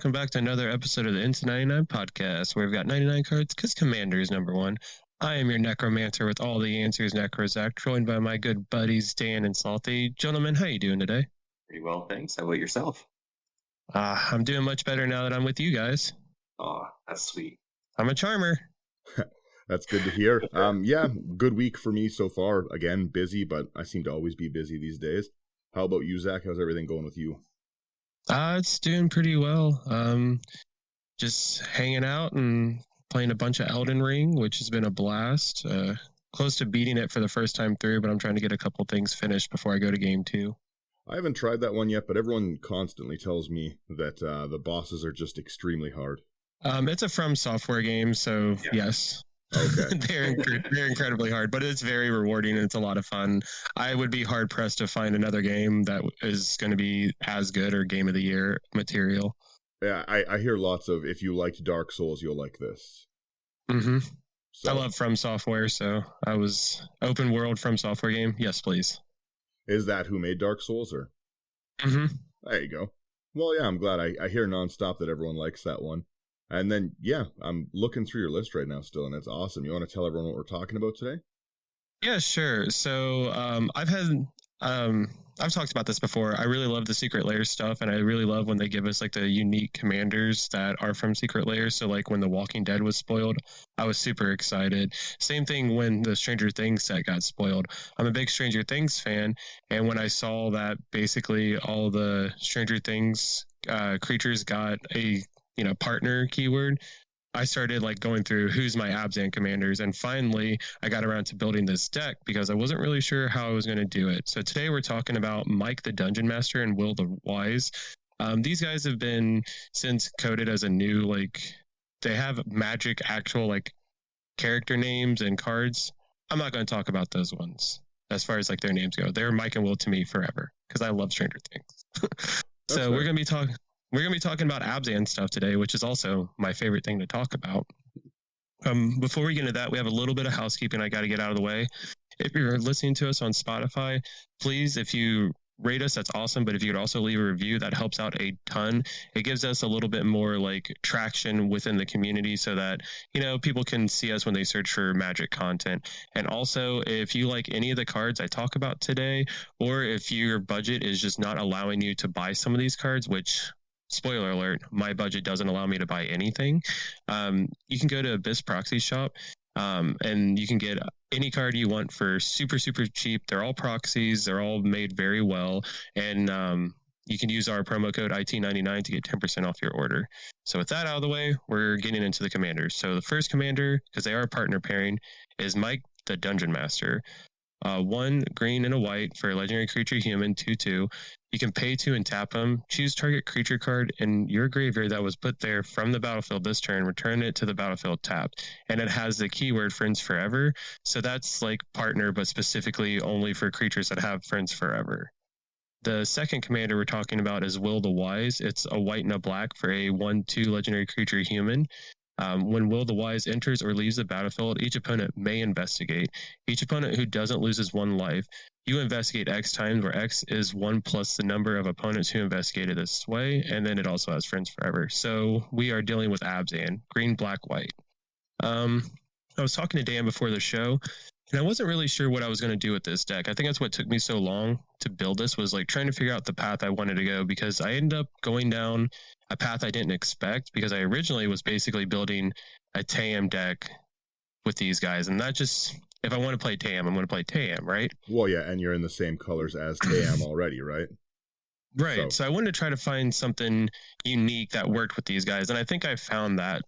welcome back to another episode of the Into 99 podcast, where we've got 99 cards because Commander is number one. I am your necromancer with all the answers, Necrozach, joined by my good buddies Dan and Salty. Gentlemen, how you doing today? Pretty well, thanks. How about yourself? I'm doing much better now that I'm with you guys. Oh, that's sweet. I'm a charmer. That's good to hear. Yeah, good week for me so far. Again, busy, but I seem to always be busy these days. How about you, Zach? How's everything going with you? It's doing pretty well. Just hanging out and playing a bunch of Elden Ring, which has been a blast. Close to beating it for the first time through, but I'm trying to get a couple things finished before I go to game 2. I haven't tried that one yet, but everyone constantly tells me that the bosses are just extremely hard. It's a From Software game, so yes. Okay. They're incredibly hard, but it's very rewarding and it's a lot of fun. I would be hard pressed to find another game that is going to be as good or Game of the Year material. Yeah, I hear lots of, if you liked Dark Souls, you'll like this. Mm-hmm. So, I love From Software, so I was open world From Software game. Yes, please. Is that who made Dark Souls, or? Mm-hmm. There you go. Well, yeah, I'm glad. I hear nonstop that everyone likes that one. And then, yeah, I'm looking through your list right now still, and it's awesome. You want to tell everyone what we're talking about today? Yeah, sure. So I've talked about this before. I really love the Secret Lair stuff, and I really love when they give us like the unique commanders that are from Secret Lair. So like when The Walking Dead was spoiled, I was super excited. Same thing when the Stranger Things set got spoiled. I'm a big Stranger Things fan, and when I saw that basically all the Stranger Things creatures got a partner keyword, I started like going through who's my Abzan commanders, and finally I got around to building this deck because I wasn't really sure how I was going to do it. So today we're talking about Mike the Dungeon Master and Will the Wise. These guys have been since coded as a new, like, they have magic actual like character names and cards. I'm not going to talk about those ones as far as like their names go. They're Mike and Will to me forever because I love Stranger Things. So we're going to be talking. We're going to be talking about Abzan stuff today, which is also my favorite thing to talk about. Before we get into that, we have a little bit of housekeeping I got to get out of the way. If you're listening to us on Spotify, please, if you rate us, that's awesome. But if you could also leave a review, that helps out a ton. It gives us a little bit more like traction within the community so that, people can see us when they search for magic content. And also, if you like any of the cards I talk about today, or if your budget is just not allowing you to buy some of these cards, which, spoiler alert, my budget doesn't allow me to buy anything. You can go to Abyss Proxy Shop and you can get any card you want for super, super cheap. They're all proxies. They're all made very well. And you can use our promo code IT99 to get 10% off your order. So with that out of the way, we're getting into the commanders. So the first commander, because they are a partner pairing, is Mike the Dungeon Master. 1 green and a white for a legendary creature human, 2/2. You can pay 2 and tap them. Choose target creature card in your graveyard that was put there from the battlefield this turn. Return it to the battlefield tapped. And it has the keyword Friends Forever. So that's like partner, but specifically only for creatures that have Friends Forever. The second commander we're talking about is Will the Wise. It's a white and a black for a 1/2 legendary creature human. When Will the Wise enters or leaves the battlefield, each opponent may investigate. Each opponent who doesn't loses 1 life, you investigate X times, where X is 1 plus the number of opponents who investigated this way, and then it also has Friends Forever. So we are dealing with Abzan, green, black, white. I was talking to Dan before the show, and I wasn't really sure what I was going to do with this deck. I think that's what took me so long to build this, was like trying to figure out the path I wanted to go, because I ended up going down a path I didn't expect, because I originally was basically building a TAM deck with these guys. And that just, if I want to play TAM, I'm going to play TAM, right? Well, yeah, and you're in the same colors as TAM already, right? Right. So I wanted to try to find something unique that worked with these guys. And I think I found that.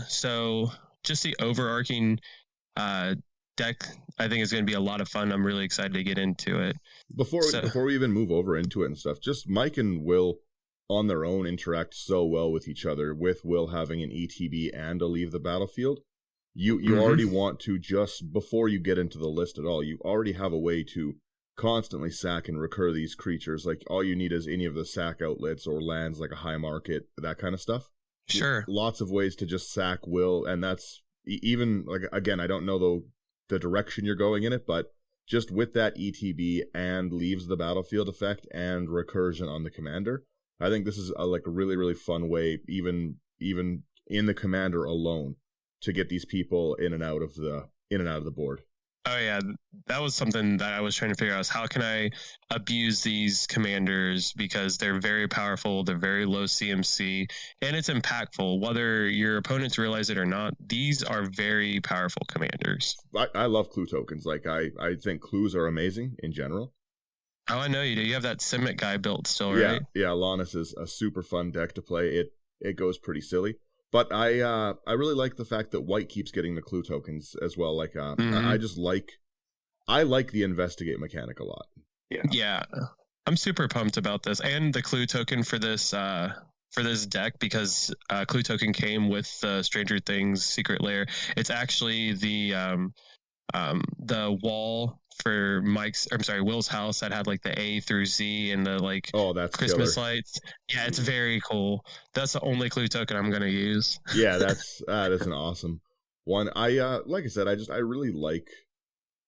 So just the overarching deck, I think, is going to be a lot of fun. I'm really excited to get into it. Before we even move over into it and stuff, just Mike and Will on their own interact so well with each other, with Will having an ETB and a leave the battlefield. You already want to, just before you get into the list at all, you already have a way to constantly sack and recur these creatures. Like, all you need is any of the sack outlets or lands, like a high market, that kind of stuff. Sure. Lots of ways to just sack Will, and that's even, like, again, I don't know the direction you're going in it, but just with that ETB and leaves the battlefield effect and recursion on the commander, I think this is a really, really fun way, even in the commander alone, to get these people in and out of the board. Oh yeah, that was something that I was trying to figure out, is how can I abuse these commanders, because they're very powerful, they're very low CMC, and it's impactful. Whether your opponents realize it or not, these are very powerful commanders. I love clue tokens. Like I think clues are amazing in general. Oh, I know you do. You have that Simic guy built still, right? Yeah, Lannis is a super fun deck to play. It goes pretty silly. But I really like the fact that white keeps getting the clue tokens as well. Like I like the investigate mechanic a lot. Yeah. I'm super pumped about this, and the clue token for this deck, because clue token came with Stranger Things Secret Lair. It's actually the wall for Will's house that had like the A through Z and the like that's Christmas killer. lights. Yeah, it's very cool. That's the only clue token I'm gonna use. Yeah, that's an awesome one. I like I said, I really like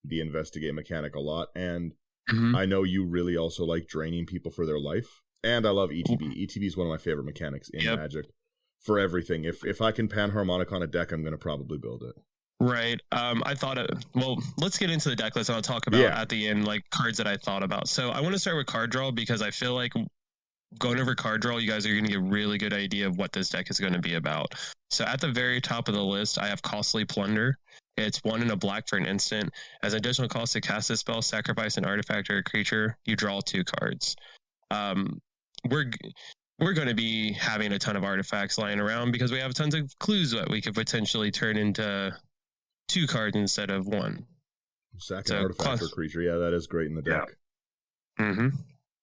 the investigate mechanic a lot, and I know you really also like draining people for their life. And I love ETB. ETB is one of my favorite mechanics in Magic for everything. If I can panharmonic on a deck, I'm gonna probably build it. Right. I thought let's get into the deck list, and I'll talk about at the end like cards that I thought about. So I want to start with card draw, because I feel like going over card draw, you guys are going to get a really good idea of what this deck is going to be about. So at the very top of the list, I have Costly Plunder. It's 1 and a black for an instant. As an additional cost to cast this spell, sacrifice an artifact or a creature. You draw 2 cards. We're going to be having a ton of artifacts lying around, because we have tons of clues that we could potentially turn into 2 cards instead of 1. Second artifact or creature. Yeah, that is great in the deck. Mm-hmm.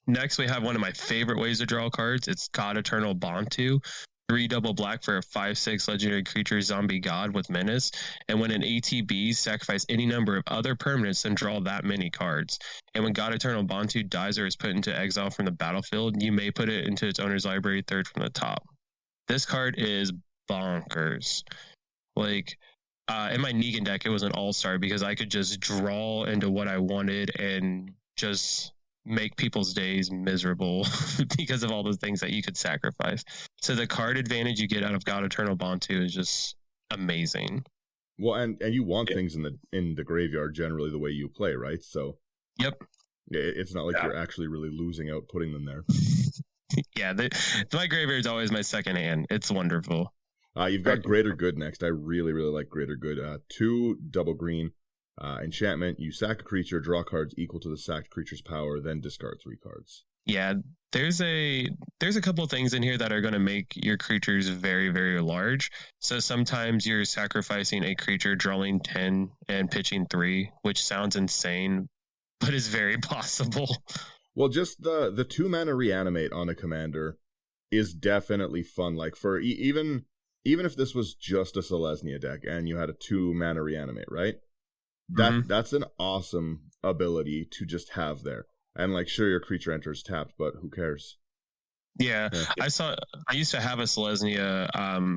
Next, we have one of my favorite ways to draw cards. It's God Eternal Bontu. 3 double black for a 5/6 legendary creature zombie god with menace. And when an ATB, sacrifice any number of other permanents and draw that many cards. And when God Eternal Bontu dies or is put into exile from the battlefield, you may put it into its owner's library 3rd from the top. This card is bonkers. Like, in my Negan deck, it was an all-star, because I could just draw into what I wanted and just make people's days miserable because of all the things that you could sacrifice. So the card advantage you get out of God Eternal Bontu is just amazing. Well, and you want things in the graveyard generally the way you play, right? So it's not like you're actually really losing out putting them there. Yeah, my graveyard's always my second hand. It's wonderful. You've got Greater Good next. I really, really like Greater Good. 2 double green enchantment. You sack a creature, draw cards equal to the sacked creature's power, then discard 3 cards. Yeah, there's a couple of things in here that are going to make your creatures very, very large. So sometimes you're sacrificing a creature, drawing 10 and pitching 3, which sounds insane, but is very possible. Well, just the 2 mana reanimate on a commander is definitely fun. Like for even if this was just a Selesnya deck and you had a 2 mana reanimate, right? That's an awesome ability to just have there. And like, sure, your creature enters tapped, but who cares? Yeah. I used to have a Selesnya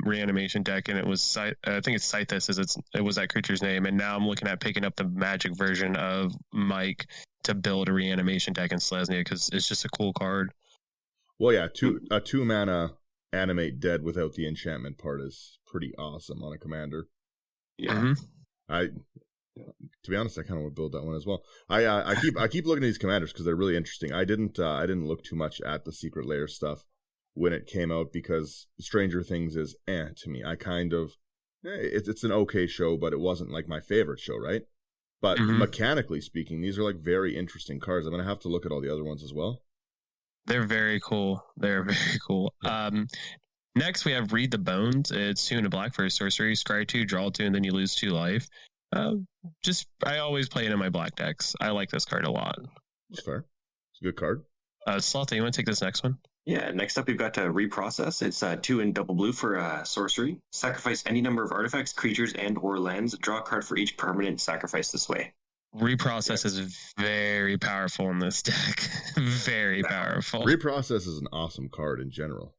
reanimation deck, and it was I think it's Scythus, it was that creature's name, and now I'm looking at picking up the Magic version of Mike to build a reanimation deck in Selesnya, because it's just a cool card. Well, yeah, a 2 mana animate dead without the enchantment part is pretty awesome on a commander. Yeah. To be honest, I kind of want to build that one as well. I keep looking at these commanders because they're really interesting. I didn't look too much at the Secret Lair stuff when it came out, because Stranger Things is to me. I kind of it's an okay show, but it wasn't like my favorite show, right? But mechanically speaking, these are like very interesting cards. I'm gonna have to look at all the other ones as well. They're very cool. Next, we have Read the Bones. It's 2 and a black for a sorcery. Scry 2, draw 2, and then you lose 2 life. I always play it in my black decks. I like this card a lot. It's fair. It's a good card. Slotha, you want to take this next one? Yeah, next up we've got Reprocess. It's 2 and double blue for sorcery. Sacrifice any number of artifacts, creatures, and or lands. Draw a card for each permanent sacrifice this way. Reprocess is very powerful in this deck. Very powerful. Reprocess is an awesome card in general.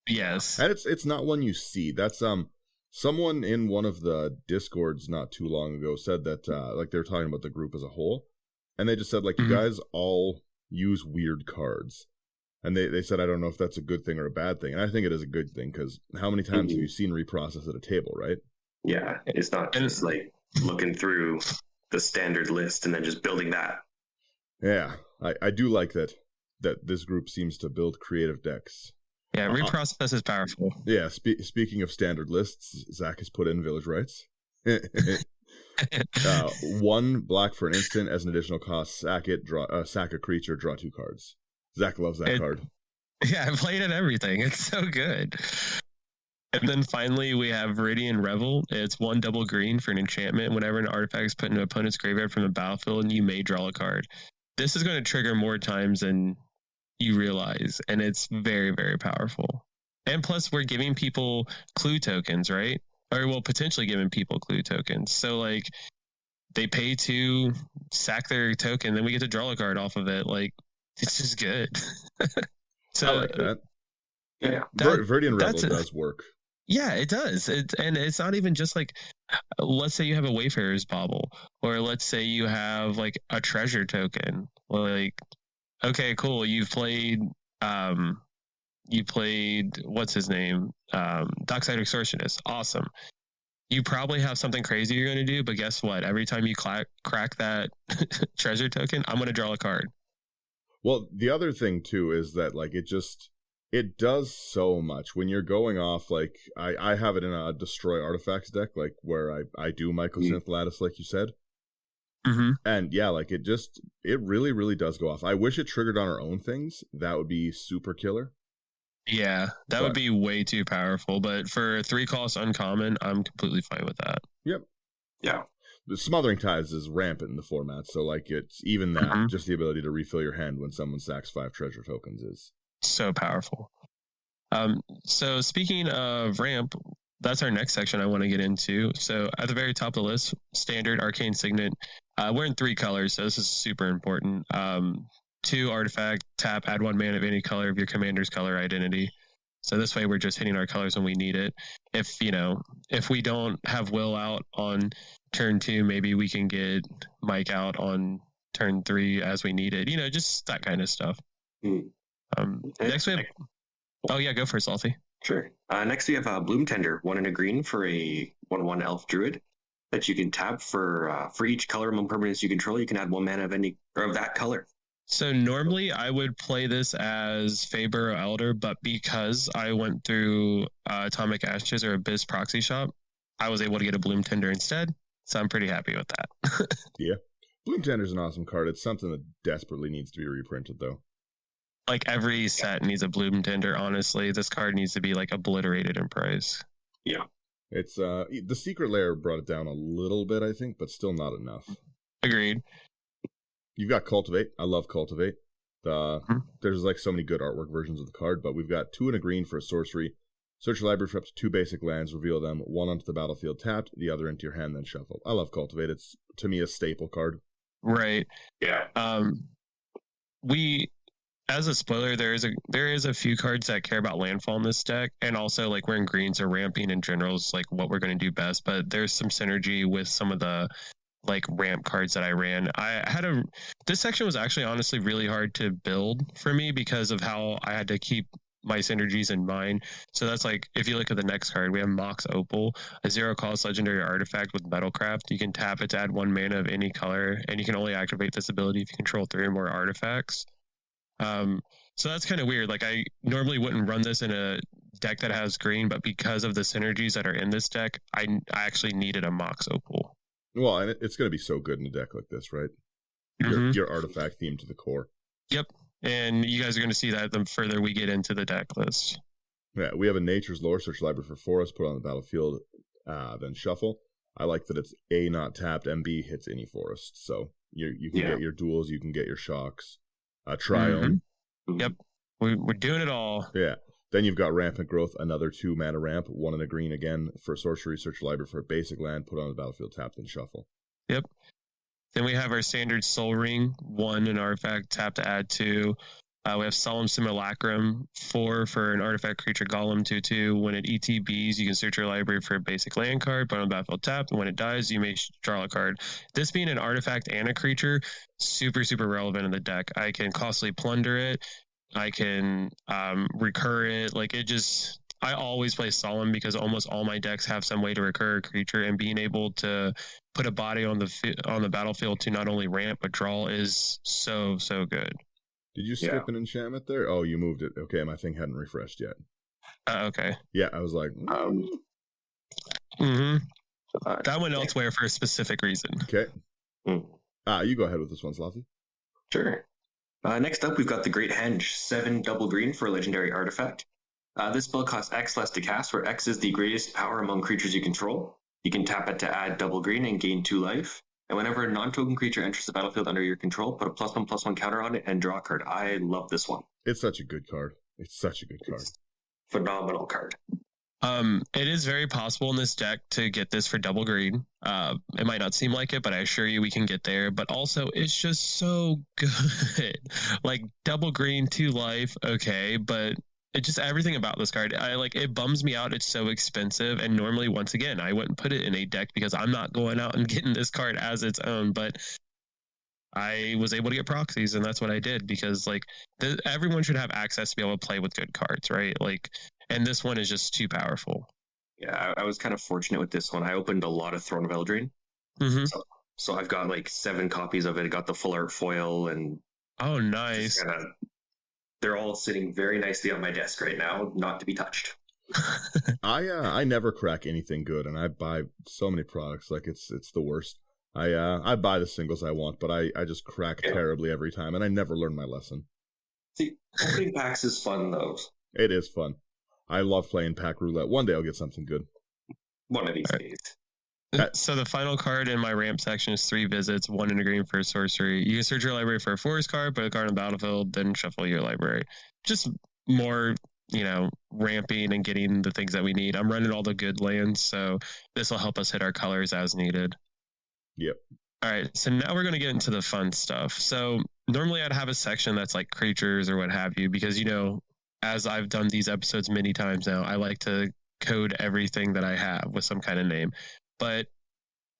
Yes. And it's not one you see. That's someone in one of the Discords not too long ago said that like they're talking about the group as a whole, and they just said like you guys all use weird cards. And they said, I don't know if that's a good thing or a bad thing. And I think it is a good thing, because how many times have you seen reprocess at a table, right? Yeah, it's not just like looking through the standard list and then just building that. Yeah, I do like that this group seems to build creative decks. Yeah, reprocess is powerful. Yeah, speaking of standard lists, Zach has put in Village Rites. 1 black for an instant as an additional cost. Sack a creature, draw 2 cards. Zach loves that card. Yeah, I played it everything. It's so good. And then finally, we have Viridian Revel. It's 1 double green for an enchantment. Whenever an artifact is put into an opponent's graveyard from the battlefield, you may draw a card. This is going to trigger more times than you realize, and it's very, very powerful. And plus, we're giving people clue tokens, right? Or, well, potentially giving people clue tokens. So, like, they pay to sack their token, then we get to draw a card off of it. Like, it's just good. So, I like that. Yeah. Viridian Revel does work. Yeah, it does. And it's not even just like, let's say you have a Wayfarer's Bauble, or let's say you have like a treasure token. Like, okay, cool. You played what's his name? Dockside Extortionist. Awesome. You probably have something crazy you're going to do, but guess what? Every time you crack that treasure token, I'm going to draw a card. Well, the other thing too is that like it does so much when you're going off. Like I have it in a destroy artifacts deck, like where I do Mycosynth Lattice, like you said. Mm-hmm. And yeah, like it really, really does go off. I wish it triggered on our own things. That would be super killer. Yeah, that would be way too powerful. But for 3 cost uncommon, I'm completely fine with that. Yep. Yeah. The Smothering Tides is rampant in the format, so like it's even that, just the ability to refill your hand when someone sacks 5 treasure tokens is so powerful. So speaking of ramp, that's our next section I want to get into. So at the very top of the list, standard Arcane Signet. We're in 3 colors, so this is super important. 2 artifact, tap, add 1 mana of any color of your commander's color identity. So this way we're just hitting our colors when we need it. If we don't have Will out on turn 2, maybe we can get Mike out on turn 3 as we need it. Just that kind of stuff. Next we have... Oh yeah, go for it, Salty. Sure. Next we have Bloom Tender, 1 and a green for a 1/1 elf druid that you can tap for each color among permanents you control. You can add 1 mana of any or of that color. So normally I would play this as Faber or Elder, but because I went through Atomic Ashes or Abyss Proxy Shop, I was able to get a Bloom Tender instead. So I'm pretty happy with that. Yeah. Bloom Tender's an awesome card. It's something that desperately needs to be reprinted, though. Like every set needs a Bloom Tender, honestly. This card needs to be like obliterated in price. Yeah. It's the Secret Lair brought it down a little bit, I think, but still not enough. Agreed. You've got Cultivate. I love Cultivate. There's like so many good artwork versions of the card, but we've got 2 and a green for a sorcery. Search your library for up to 2 basic lands, reveal them, 1 onto the battlefield tapped, the other into your hand, then shuffle. I love Cultivate. It's, to me, a staple card. Right. Yeah. As a spoiler, there is a few cards that care about landfall in this deck, and also like we're in green, so ramping in general is like what we're going to do best. But there's some synergy with some of the like ramp cards that I ran. This section was actually honestly really hard to build for me because of how I had to keep my synergies in mind. So that's like, if you look at the next card, we have Mox Opal, a 0-cost legendary artifact with Metalcraft. You can tap it to add 1 mana of any color, and you can only activate this ability if you control 3 or more artifacts. So that's kind of weird. Like I normally wouldn't run this in a deck that has green, but because of the synergies that are in this deck, I actually needed a Mox Opal. Well, and it's going to be so good in a deck like this, right? Your artifact theme to the core. Yep. And you guys are going to see that the further we get into the deck list. Yeah, we have a Nature's Lore, search library for forest, put on the battlefield, then shuffle. I like that it's A, not tapped, and B, hits any forest. So you can get your duels, you can get your shocks. Triome. Yep. We're doing it all. Yeah. Then you've got Rampant Growth, another 2 mana ramp, 1 and a green again for sorcery, search library for a basic land, put on the battlefield, tap, then shuffle. Yep. Then we have our standard Soul Ring, 1 an artifact, tap to add 2. We have Solemn Simulacrum, 4 for an artifact creature golem, 2/2. When it ETBs, you can search your library for a basic land card, put on the battlefield tap, and when it dies, you may draw a card. This being an artifact and a creature, super, super relevant in the deck. I can costly plunder it. I can recur it. Like it just, I always play Solemn because almost all my decks have some way to recur a creature, and being able to put a body on the battlefield to not only ramp but draw is so good. Did you skip an enchantment there? Oh, you moved it. Okay, my thing hadn't refreshed yet. Okay. Yeah, I was like, that went elsewhere for a specific reason. Okay. You go ahead with this one, Slavi. Sure. Next up, we've got the Great Henge, 7 double green for a legendary artifact. This spell costs X less to cast, where X is the greatest power among creatures you control. You can tap it to add double green and gain 2 life. And whenever a non-token creature enters the battlefield under your control, put a +1/+1 counter on it and draw a card. I love this one. It's such a good card. It's Phenomenal card. It is very possible in this deck to get this for double green. It might not seem like it, but I assure you we can get there. But also, it's just so good. Like double green, 2 life, okay, but it just everything about this card. It bums me out. It's so expensive, and normally, once again, I wouldn't put it in a deck because I'm not going out and getting this card as its own. But I was able to get proxies, and that's what I did because everyone should have access to be able to play with good cards, right? And this one is just too powerful. Yeah, I was kind of fortunate with this one. I opened a lot of Throne of Eldraine. So I've got 7 copies of it. I got the full art foil, and oh, nice. They're all sitting very nicely on my desk right now, not to be touched. I never crack anything good, and I buy so many products it's the worst. I buy the singles I want, but I just crack terribly every time, and I never learn my lesson. See, opening packs is fun though. It is fun. I love playing pack roulette. One day I'll get something good. One of these days. So the final card in my ramp section is 3 visits, 1 in a green for a sorcery. You can search your library for a forest card, put a card on the battlefield, then shuffle your library. Just more, ramping and getting the things that we need. I'm running all the good lands, so this will help us hit our colors as needed. Yep. All right, so now we're going to get into the fun stuff. So normally I'd have a section that's like creatures or what have you, because, as I've done these episodes many times now, I like to code everything that I have with some kind of name. But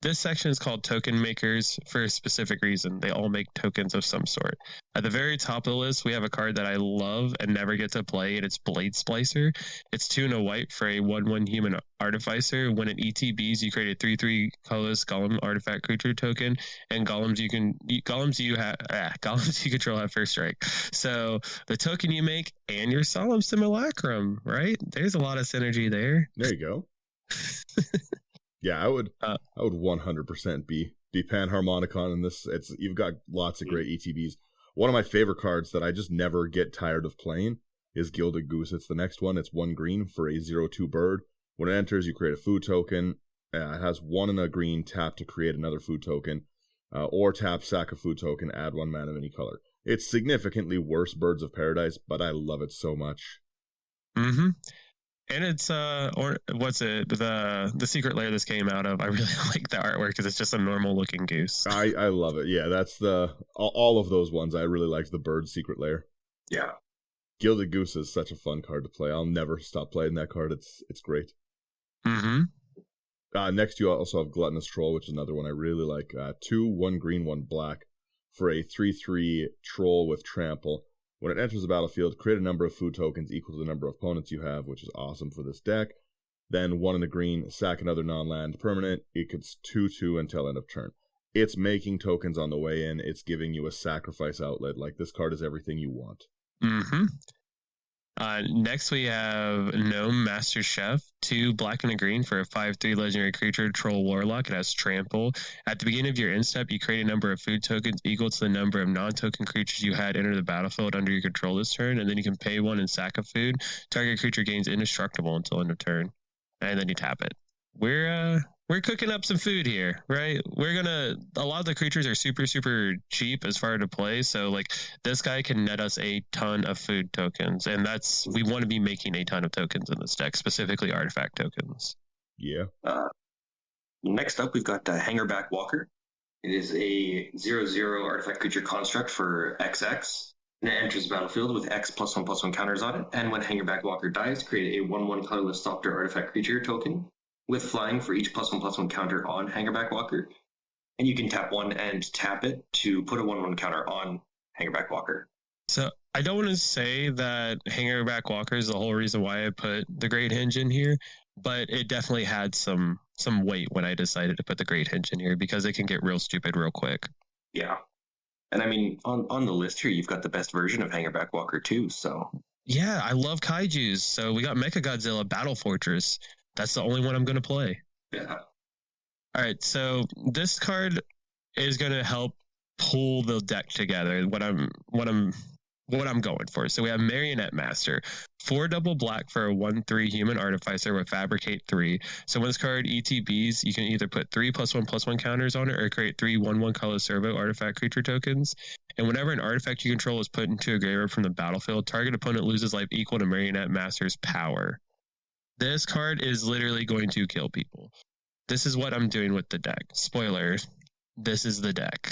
this section is called Token Makers for a specific reason. They all make tokens of some sort. At the very top of the list, we have a card that I love and never get to play, and it's Blade Splicer. It's 2 and a white for a 1/1 human artificer. When it ETBs, you create a 3/3 colorless golem artifact creature token, and golems you control have first strike. So the token you make and your Solemn Simulacrum, right? There's a lot of synergy there. There you go. Yeah, I would 100% be Panharmonicon in this. You've got lots of great ETBs. One of my favorite cards that I just never get tired of playing is Gilded Goose. It's the next one. It's 1 green for a 0/2 bird. When it enters, you create a food token. It has 1 and a green, tap to create another food token, or tap, sack a food token, add 1 mana of any color. It's significantly worse Birds of Paradise, but I love it so much. Mm-hmm. And it's the secret lair this came out of. I really like the artwork because it's just a normal looking goose. I love it. Yeah, that's all of those ones. I really liked the bird secret lair. Yeah. Gilded Goose is such a fun card to play. I'll never stop playing that card. It's great. Next you also have Gluttonous Troll, which is another one I really like. 2, 1 green, 1 black for a 3/3 troll with trample. When it enters the battlefield, create a number of food tokens equal to the number of opponents you have, which is awesome for this deck. Then 1 in the green, sack another non-land permanent. It gets 2/2 until end of turn. It's making tokens on the way in. It's giving you a sacrifice outlet. This card is everything you want. Next we have Gnome Master Chef, 2 black and a green for a 5/3 legendary creature, Troll Warlock. It has trample. At the beginning of your end step, you create a number of food tokens equal to the number of non-token creatures you had enter the battlefield under your control this turn, and then you can pay 1 and sack a food. Target creature gains indestructible until end of turn, and then you tap it. We're cooking up some food here, right? A lot of the creatures are super, super cheap as far to play. So this guy can net us a ton of food tokens. And we want to be making a ton of tokens in this deck, specifically artifact tokens. Yeah. Next up, we've got Hangerback Walker. It is a 0/0 artifact creature construct for XX. And it enters the battlefield with X +1/+1 counters on it. And when Hangerback Walker dies, create a 1/1 colorless Thopter artifact creature token with flying for each +1/+1 counter on Hangerback Walker. And you can tap 1 and tap it to put a 1/1 counter on Hangerback Walker. So I don't want to say that Hangerback Walker is the whole reason why I put the Great Henge in here, but it definitely had some weight when I decided to put the Great Henge in here because it can get real stupid real quick. Yeah. And I mean, on the list here, you've got the best version of Hangerback Walker too, so. Yeah, I love kaijus. So we got Mechagodzilla Battle Fortress. That's the only one I'm going to play. Yeah. All right, so this card is going to help pull the deck together. What I'm going for. So we have Marionette Master, 4 double black for a 1/3 human artificer with Fabricate 3. So when this card ETBs, you can either put 3+1/+1 counters on it or create 3 1/1 color servo artifact creature tokens. And whenever an artifact you control is put into a graveyard from the battlefield, target opponent loses life equal to Marionette Master's power. This card is literally going to kill people. This is what I'm doing with the deck. Spoiler, this is the deck.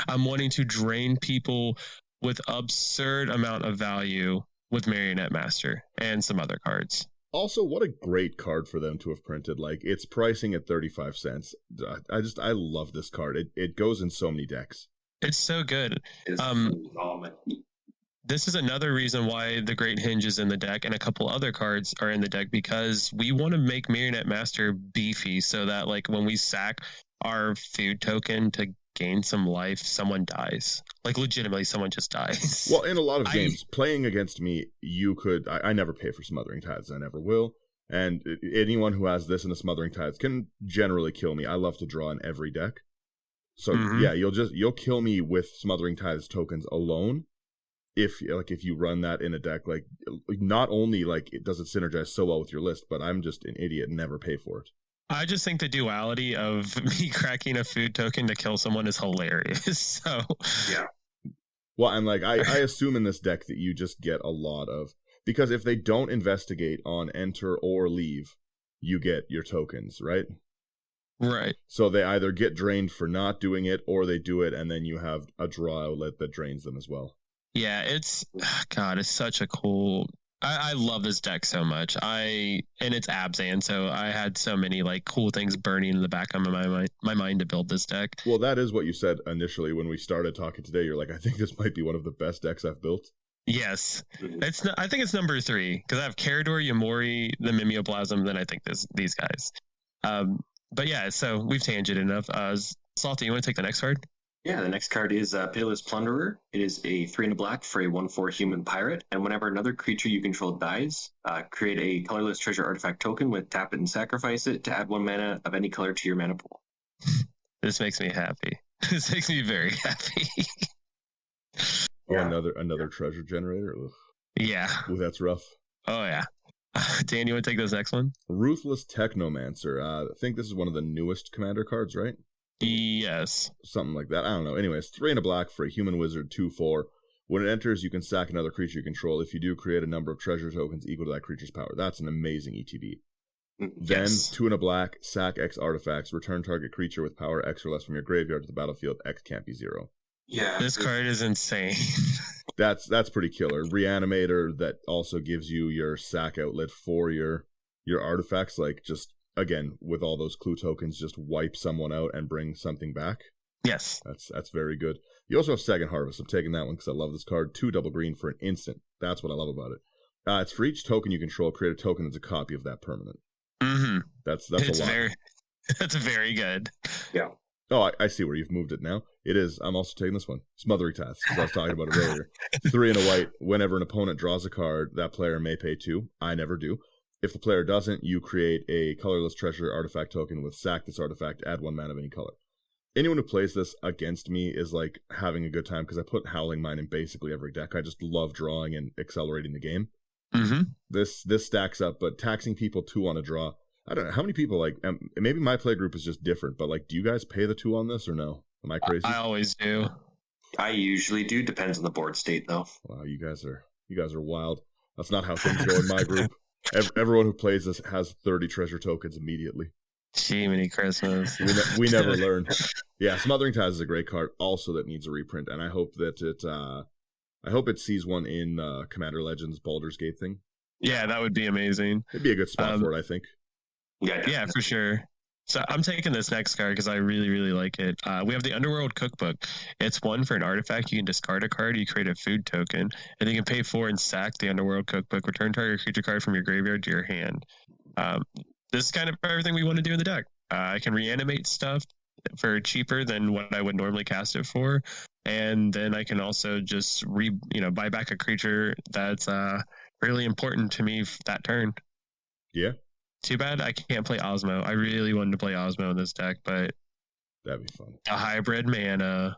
I'm wanting to drain people with absurd amount of value with Marionette Master and some other cards. Also, what a great card for them to have printed. Like, it's pricing at 35 cents. I love this card. It goes in so many decks. It's so good. This is another reason why the Great Henge is in the deck and a couple other cards are in the deck, because we want to make Marionette Master beefy so that, like, when we sack our food token to gain some life, someone dies. Like, legitimately, someone just dies. Well, in a lot of games, playing against me, you could... I never pay for Smothering Tides. I never will. And anyone who has this in the Smothering Tides can generally kill me. I love to draw in every deck. So, yeah, you'll kill me with Smothering Tides tokens alone. If you run that in a deck, like, not only like does it synergize so well with your list, but I'm just an idiot and never pay for it. I just think the duality of me cracking a food token to kill someone is hilarious. So yeah. Well, and like I assume in this deck that you just get a lot of, because if they don't investigate on enter or leave, you get your tokens, right? Right. So they either get drained for not doing it, or they do it and then you have a draw outlet that drains them as well. Yeah, it's such a cool... I love this deck so much. And it's Abzan, so I had so many like cool things burning in the back of my mind to build this deck. Well, that is what you said initially when we started talking today. You're like, I think this might be one of the best decks I've built. Yes. I think it's number 3, because I have Carador, Yamori, the Mimeoplasm, then I think these guys. But yeah, so we've tangented enough. Salty, you want to take the next card? Yeah, the next card is Pitiless Plunderer. It is a 3 and a black for a 1/4 human pirate, and whenever another creature you control dies, create a colorless treasure artifact token with tap it and sacrifice it to add 1 mana of any color to your mana pool. This makes me happy. This makes me very happy. Yeah. Another treasure generator? Ugh. Yeah. Ooh, that's rough. Oh, yeah. Dan, you want to take this next one? Ruthless Technomancer. I think this is one of the newest commander cards, right? Yes. Something like that. I don't know. Anyways, 3 and a black for a human wizard, 2/4. When it enters, you can sack another creature you control. If you do, create a number of treasure tokens equal to that creature's power. That's an amazing ETB. Then, 2 and a black, sack X artifacts, return target creature with power X or less from your graveyard to the battlefield. X can't be 0. Yeah. This card is insane. That's pretty killer. Re-animator that also gives you your sack outlet for your artifacts, like just... Again, with all those clue tokens, just wipe someone out and bring something back. Yes. That's very good. You also have Second Harvest. I'm taking that one because I love this card. 2 double green for an instant. That's what I love about it. It's for each token you control, create a token that's a copy of that permanent. Mm-hmm. That's a lot. That's very good. Yeah. Oh, I see where you've moved it now. It is. I'm also taking this one. Smothering Tides, because I was talking about it earlier. 3 and a white. Whenever an opponent draws a card, that player may pay 2. I never do. If the player doesn't, you create a colorless treasure artifact token with sack this artifact, add 1 mana of any color. Anyone who plays this against me is like having a good time because I put Howling Mine in basically every deck. I just love drawing and accelerating the game. Mm-hmm. This stacks up, but taxing people 2 on a draw. I don't know how many people like. Maybe my play group is just different, but like, do you guys pay the 2 on this or no? Am I crazy? I always do. I usually do. Depends on the board state, though. Wow, you guys are wild. That's not how things go in my group. Everyone who plays this has 30 treasure tokens immediately. Jiminy Christmas. We never learn. Yeah, Smothering Tides is a great card, also that needs a reprint, and I hope that it sees one in Commander Legends Baldur's Gate thing. Yeah, that would be amazing. It'd be a good spot for it, I think. Yeah, for sure. So I'm taking this next card because I really, really like it. We have the Underworld Cookbook. It's 1 for an artifact. You can discard a card, you create a food token, and then you can pay 4 and sack the Underworld Cookbook. Return target creature card from your graveyard to your hand. Um, this is kind of everything we want to do in the deck. I can reanimate stuff for cheaper than what I would normally cast it for, and then I can also just buy back a creature that's really important to me that turn. Yeah. Too bad I can't play Osmo. I really wanted to play Osmo in this deck, but that'd be fun. A hybrid mana.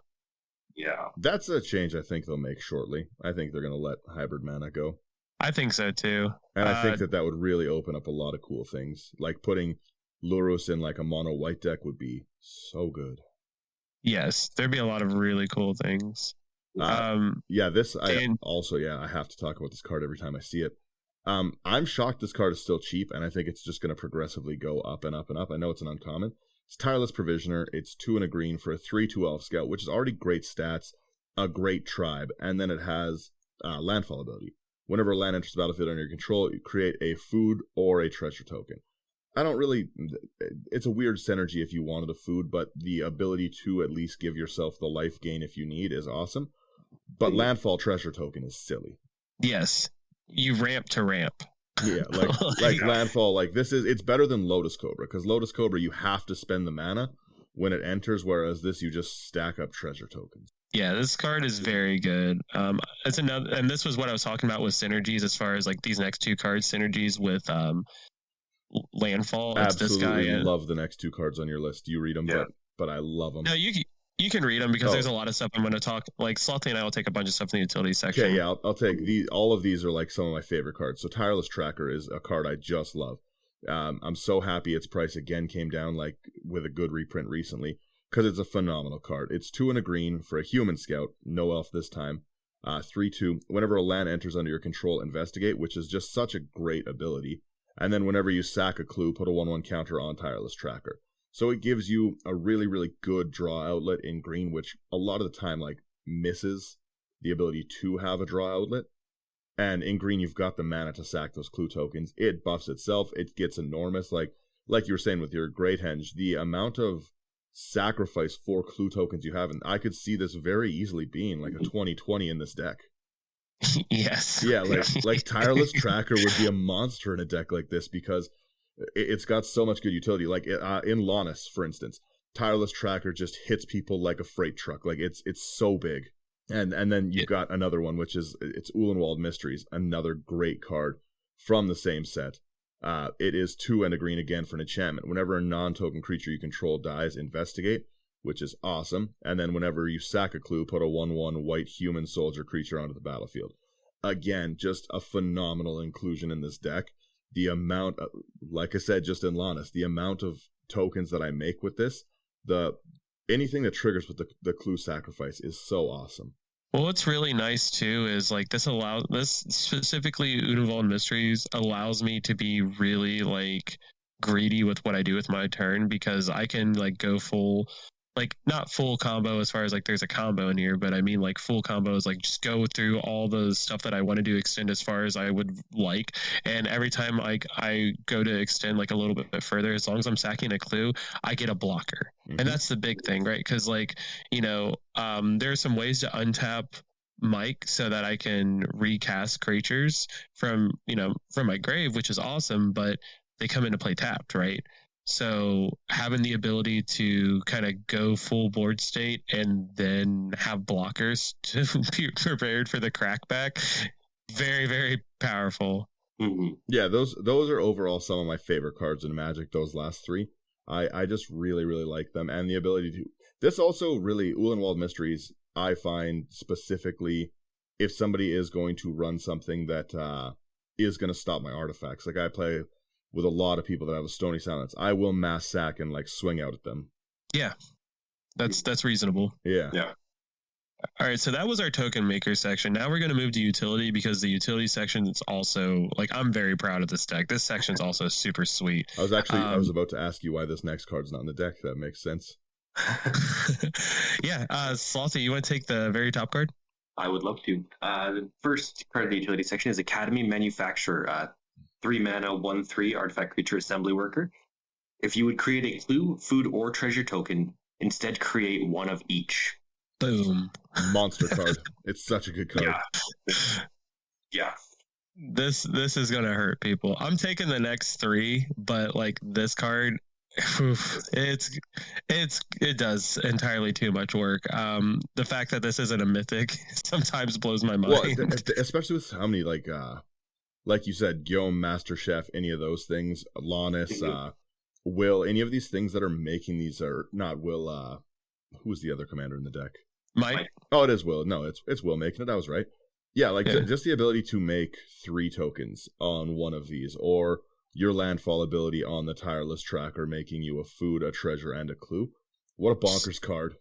Yeah. That's a change I think they'll make shortly. I think they're going to let hybrid mana go. I think so too. And I think that would really open up a lot of cool things. Like putting Lurrus in like a mono white deck would be so good. Yes, there'd be a lot of really cool things. I have to talk about this card every time I see it. I'm shocked this card is still cheap, and I think it's just going to progressively go up and up and up. I know it's an uncommon. It's Tireless Provisioner. It's 2 and a green for a 3/2 Elf Scout, which is already great stats, a great tribe, and then it has landfall ability. Whenever a land enters the battlefield under your control, you create a food or a treasure token. It's a weird synergy if you wanted a food, but the ability to at least give yourself the life gain if you need is awesome. But landfall treasure token is silly. Yes. You ramp to ramp. Yeah, like landfall, it's better than Lotus Cobra, because Lotus Cobra you have to spend the mana when it enters, whereas this you just stack up treasure tokens. Yeah, this card is very good. It's another, and this was what I was talking about with synergies, as far as like these next 2 cards synergies with landfall. It's absolutely this guy. Love the next 2 cards on your list. You read them, yeah. but I love them. No, you can read them because there's a lot of stuff I'm going to talk. Like Slothy and I will take a bunch of stuff in the utility section. Okay, yeah, I'll take these. All of these are like some of my favorite cards. So Tireless Tracker is a card I just love. I'm so happy its price again came down like with a good reprint recently, because it's a phenomenal card. It's 2 and a green for a human scout, no elf this time. 3/2. Whenever a land enters under your control, investigate, which is just such a great ability. And then whenever you sack a clue, put a 1/1 counter on Tireless Tracker. So it gives you a really, really good draw outlet in green, which a lot of the time like misses the ability to have a draw outlet. And in green, you've got the mana to sack those clue tokens. It buffs itself. It gets enormous. Like you were saying with your Great Henge, the amount of sacrifice for clue tokens you have, and I could see this very easily being like a 20/20 in this deck. Yes. Yeah, like Tireless Tracker would be a monster in a deck like this, because it's got so much good utility. Like in Lannis, for instance, Tireless Tracker just hits people like a freight truck. Like it's so big. And then you've got another one, which is it's Ulenwald Mysteries, another great card from the same set. It is 2 and a green again for an enchantment. Whenever a non-token creature you control dies, investigate, which is awesome. And then whenever you sack a clue, put a 1/1 white human soldier creature onto the battlefield. Again, just a phenomenal inclusion in this deck. The amount, like I said, just in Lannis, the amount of tokens that I make with this, anything that triggers with the clue sacrifice is so awesome. Well, what's really nice too is like this specifically Udenwald Mysteries allows me to be really like greedy with what I do with my turn, because I can like go full, like not full combo as far as like there's a combo in here, but I mean like full combos, like just go through all the stuff that I want to do, extend as far as I would like. And every time like I go to extend like a little bit further, as long as I'm sacking a clue, I get a blocker. Mm-hmm. And that's the big thing, right? Because like, there are some ways to untap Mike so that I can recast creatures from my grave, which is awesome, but they come into play tapped, right? So having the ability to kind of go full board state and then have blockers to be prepared for the crackback, very, very powerful. Mm-hmm. Yeah, those are overall some of my favorite cards in Magic, those last 3. I just really, really like them. And the ability to... This also really, Ulenwald Mysteries, I find specifically if somebody is going to run something that is going to stop my artifacts. Like I play with a lot of people that have a Stony Silence. I will mass sack and like swing out at them. Yeah, that's reasonable. Yeah. All right, so that was our token maker section. Now we're going to move to utility, because the utility section is also like, I'm very proud of this deck. This section is also super sweet. I was about to ask you why this next card's not in the deck. That makes sense. Yeah, Slothy, you want to take the very top card? I would love to. The first card of the utility section is Academy Manufacturer. 3 mana, 1/3 artifact creature assembly worker. If you would create a clue, food, or treasure token, instead create one of each. Boom. Monster card. It's such a good card. Yeah. This is gonna hurt people. I'm taking the next 3, but like this card, it does entirely too much work. The fact that this isn't a mythic sometimes blows my mind. Well, especially with how many like you said, Guillaume, Master Chef, any of those things, Lannis, Will, any of these things that are making these are not Will. Who's the other commander in the deck? Mike. Oh, it is Will. No, it's Will making it. I was right. Yeah, like just the ability to make 3 tokens on one of these, or your landfall ability on the tireless tracker, making you a food, a treasure, and a clue. What a bonkers card.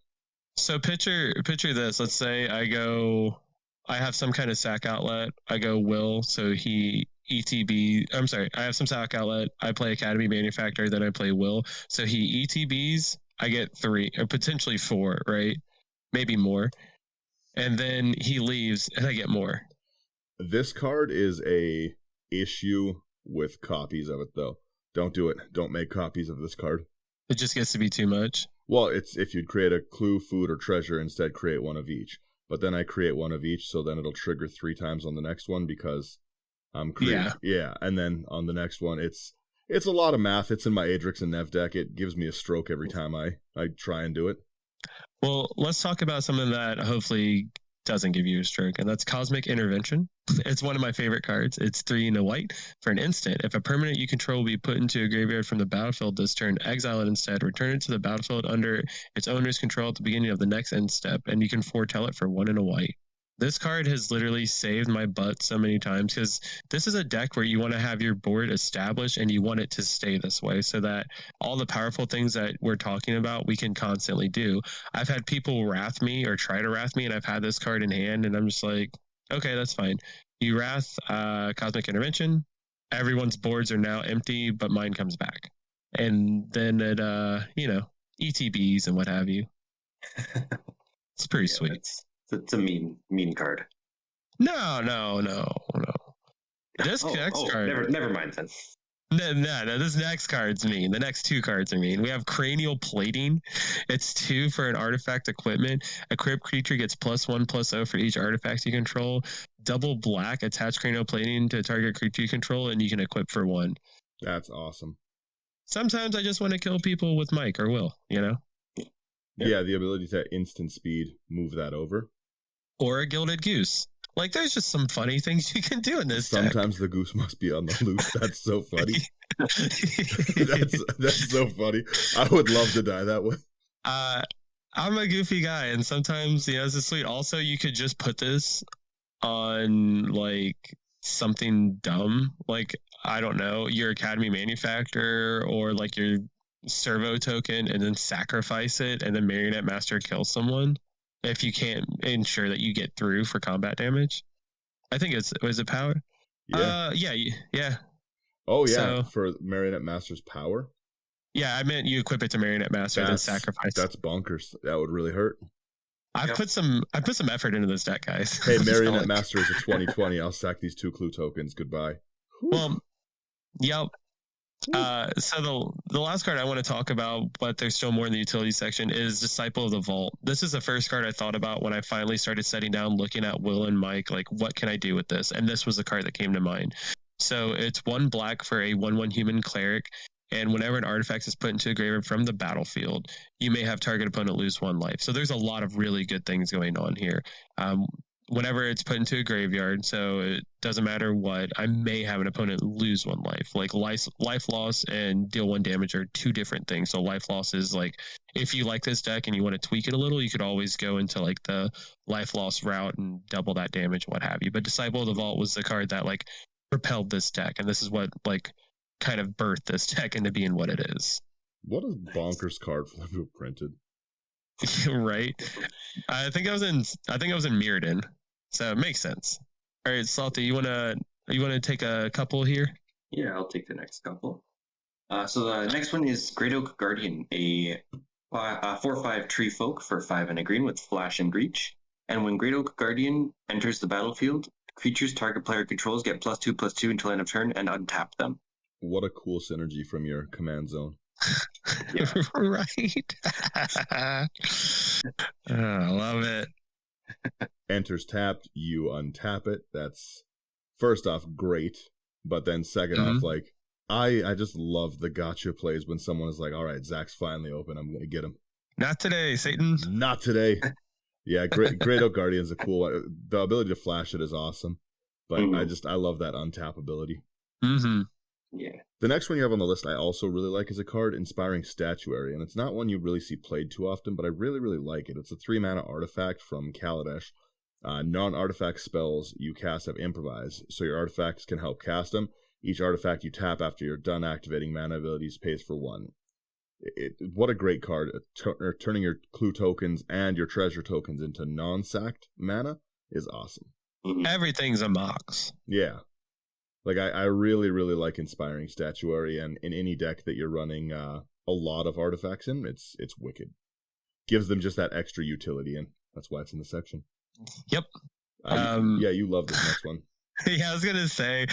So picture this. Let's say I have some kind of sack outlet. I go Will, so he ETB. I'm sorry, I have some sack outlet. I play Academy Manufacturer, then I play Will. So he ETBs. I get 3, or potentially 4, right? Maybe more. And then he leaves, and I get more. This card is a issue with copies of it, though. Don't do it. Don't make copies of this card. It just gets to be too much. Well, it's if you'd create a clue, food, or treasure, instead create one of each. But then I create one of each, so then it'll trigger 3 times on the next one because I'm creating. Yeah, and then on the next one, it's a lot of math. It's in my Adrix and Nev deck. It gives me a stroke every time I try and do it. Well, let's talk about something that hopefully doesn't give you a stroke, and that's Cosmic Intervention. It's one of my favorite cards. It's 3 and a white for an instant. If a permanent you control will be put into a graveyard from the battlefield this turn, exile it instead. Return it to the battlefield under its owner's control at the beginning of the next end step, and you can foretell it for 1 and a white. This card has literally saved my butt so many times because this is a deck where you want to have your board established and you want it to stay this way so that all the powerful things that we're talking about, we can constantly do. I've had people wrath me or try to wrath me, and I've had this card in hand, and I'm just like, okay, that's fine. You wrath Cosmic Intervention. Everyone's boards are now empty, but mine comes back. And then it, ETBs and what have you. It's pretty sweet. It's a mean card. No. This next card. Never mind then. No. This next card's mean. The next 2 cards are mean. We have Cranial Plating. It's 2 for an artifact equipment. Equipped creature gets +1/+0 for each artifact you control. Double black. Attach Cranial Plating to target creature you control, and you can equip for 1. That's awesome. Sometimes I just want to kill people with Mike or Will, Yeah, the ability to instant speed move that over. Or a Gilded Goose. Like, there's just some funny things you can do in this deck. Sometimes the goose must be on the loose. That's so funny. that's so funny. I would love to die that way. I'm a goofy guy, and sometimes, this is sweet. Also, you could just put this on, like, something dumb. Like, I don't know, your Academy Manufacturer or, like, your servo token, and then sacrifice it, and then Marionette Master kills someone if you can't ensure that you get through for combat damage. I think was it power? Yeah. Oh yeah, so, for Marionette Master's power. Yeah, I meant you equip it to Marionette Master and then sacrifice. That's bonkers. That would really hurt. I put some effort into this deck, guys. Hey, Marionette Master is a 2020. I'll sack these 2 clue tokens. Goodbye. Well, yep. So the last card I want to talk about, but there's still more in the utility section, is Disciple of the Vault. This is the first card I thought about when I finally started setting down, looking at Will and Mike, like, what can I do with this? And this was the card that came to mind. So it's 1 black for a 1/1 human cleric, and whenever an artifact is put into a graveyard from the battlefield, you may have target opponent lose 1 life. So there's a lot of really good things going on here. Whenever it's put into a graveyard, so it doesn't matter what, I may have an opponent lose 1 life. Like, life loss and deal 1 damage are 2 different things. So life loss is like, if you like this deck and you want to tweak it a little, you could always go into like the life loss route and double that damage, what have you. But Disciple of the Vault was the card that like propelled this deck, and this is what like kind of birthed this deck into being what it is. What a bonkers card for them to have printed. Right? I think I was in Mirrodin. So it makes sense. All right, Salty, you wanna take a couple here? Yeah, I'll take the next couple. So the next one is Great Oak Guardian, a 4/5 tree folk for 5 and a green with flash and breach. And when Great Oak Guardian enters the battlefield, creatures target player controls get +2/+2 until end of turn and untap them. What a cool synergy from your command zone. Yeah. Right. Oh, I love it. Enters tapped, you untap it. That's first off great, but then second off, like I just love the gotcha plays when someone is like, all right, Zach's finally open, I'm gonna get him. Not today, Satan. Not today. Yeah, Great Oak Guardian's a cool one. The ability to flash it is awesome, but I love that untap ability. Yeah. The next one you have on the list I also really like is a card, Inspiring Statuary, and it's not one you really see played too often, but I really, really like it. It's a 3-mana artifact from Kaladesh. Non-artifact spells you cast have Improvise, so your artifacts can help cast them. Each artifact you tap after you're done activating mana abilities pays for 1. What a great card. Turning your clue tokens and your treasure tokens into non-sacked mana is awesome. Everything's a mox. Yeah. Like, I really, really like Inspiring Statuary, and in any deck that you're running a lot of artifacts in, it's wicked. Gives them just that extra utility, and that's why it's in the section. Yep. Yeah, you love this next one. Yeah, I was going to say,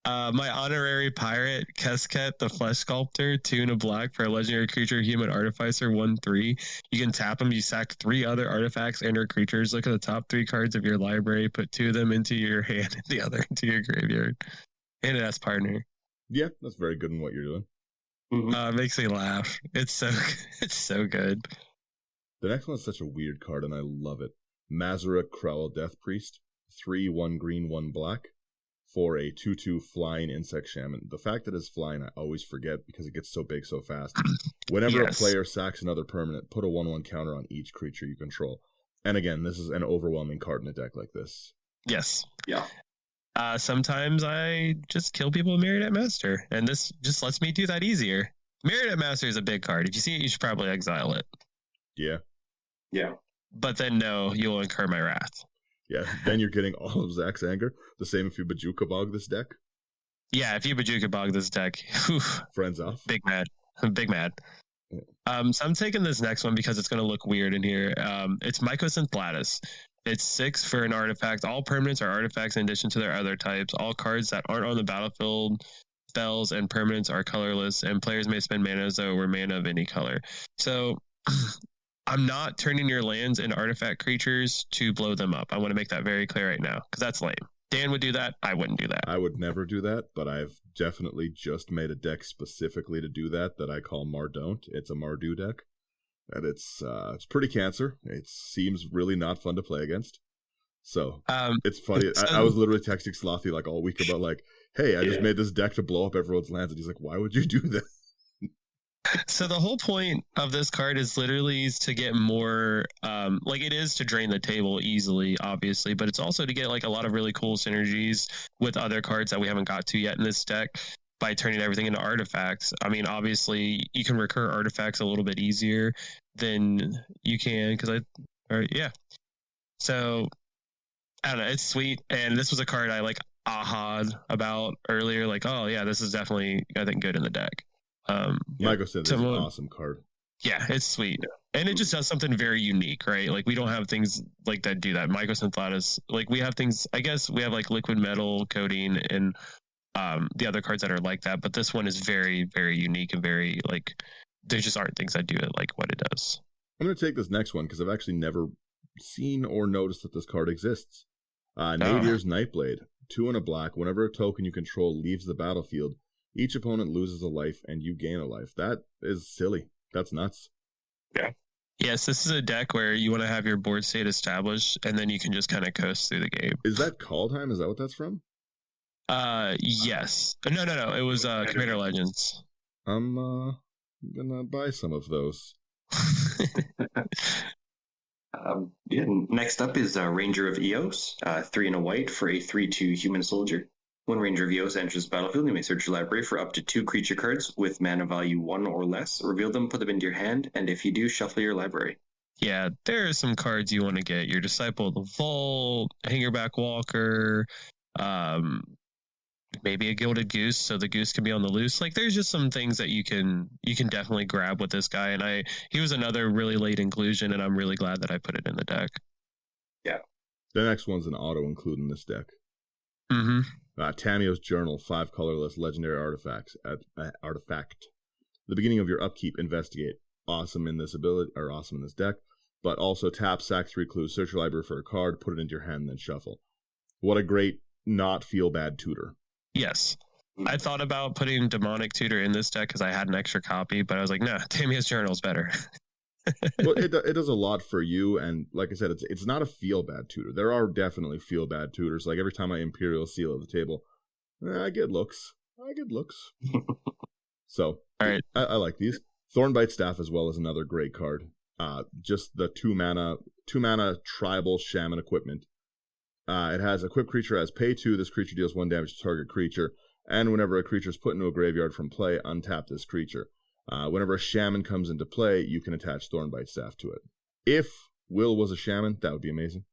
my honorary pirate, Kesket, the Flesh Sculptor, 2 and a black for a legendary creature, human artificer, 1/3. You can tap him, you sack 3 other artifacts and or creatures. Look at the top 3 cards of your library, put 2 of them into your hand and the other into your graveyard. And an S partner. Yeah, that's very good in what you're doing. It makes me laugh. It's so good. The next one is such a weird card, and I love it. Mazara Krell Death Priest, 3, 1 green, 1 black. For a 2/2 flying insect shaman. The fact that it's flying, I always forget because it gets so big so fast. Whenever a player sacks another permanent, put a 1/1 counter on each creature you control. And again, this is an overwhelming card in a deck like this. Yes. Yeah. Sometimes I just kill people with Marionette Master, and this just lets me do that easier. Marionette Master is a big card. If you see it, you should probably exile it. Yeah. Yeah. But then no, you'll incur my wrath. Yeah, then you're getting all of Zach's anger. The same if you Bajuka Bog this deck. Yeah, if you Bajuka Bog this deck, friends off. Big mad. Yeah. So I'm taking this next one because it's going to look weird in here. It's Mycosynth. It's 6 for an artifact. All permanents are artifacts in addition to their other types. All cards that aren't on the battlefield, spells, and permanents are colorless, and players may spend mana as though were mana of any color. So I'm not turning your lands into artifact creatures to blow them up. I want to make that very clear right now, because that's lame. Dan would do that. I wouldn't do that. I would never do that, but I've definitely just made a deck specifically to do that I call Mardon't. It's a Mardu deck, and it's pretty cancer. It seems really not fun to play against. So it's funny. I was literally texting Slothy like all week about like, hey, I just made this deck to blow up everyone's lands, and he's like, why would you do that? So the whole point of this card is literally to get more, like it is to drain the table easily, obviously, but it's also to get like a lot of really cool synergies with other cards that we haven't got to yet in this deck by turning everything into artifacts. I mean, obviously you can recur artifacts a little bit easier than you can So I don't know, it's sweet. And this was a card I like aha'd about earlier, like, oh yeah, this is definitely, I think, good in the deck. Mycosynth is an awesome card. Yeah, it's sweet. And it just does something very unique, right? Like we don't have things like that do that. Mycosynth, like we have things, I guess we have like liquid metal coating and the other cards that are like that, but this one is very, very unique and very like there just aren't things that do it like what it does. I'm going to take this next one because I've actually never seen or noticed that this card exists. Nadir's Nightblade, 2 and a black. Whenever a token you control leaves the battlefield, each opponent loses a life and you gain a life. That is silly. That's nuts. Yeah. Yes, this is a deck where you want to have your board state established and then you can just kind of coast through the game. Is that Kaldheim? Is that what that's from? Yes. No. It was Commander Legends. I'm gonna buy some of those. Next up is Ranger of Eos, 3 and a white for a 3/2 human soldier. When Ranger of Eos enters the battlefield, you may search your library for up to 2 creature cards with mana value 1 or less. Reveal them, put them into your hand, and if you do, shuffle your library. Yeah, there are some cards you want to get. Your Disciple of the Vault, Hangerback Walker, maybe a Gilded Goose, so the goose can be on the loose. Like, there's just some things that you can definitely grab with this guy. And he was another really late inclusion, and I'm really glad that I put it in the deck. Yeah. The next one's an auto include in this deck. Mm-hmm. Tamio's Journal, 5 colorless legendary artifact. The beginning of your upkeep, investigate. Awesome in this ability, or awesome in this deck. But also tap, sack 3 clues, search your library for a card, put it into your hand, and then shuffle. What a great not feel bad tutor. Yes. I thought about putting Demonic Tutor in this deck because I had an extra copy, but I was like, nah, Tamia's Journal's better. Well, it does a lot for you, and like I said, it's not a feel bad tutor. There are definitely feel bad tutors. Like every time I Imperial Seal at the table, I get looks. So, all right, I like these. Thornbite Staff as well is another great card. Just the 2 mana tribal shaman equipment. It has equipped creature as pay 2. This creature deals 1 damage to target creature, and whenever a creature is put into a graveyard from play, untap this creature. Whenever a shaman comes into play, you can attach Thornbite Staff to it. If Will was a shaman, that would be amazing.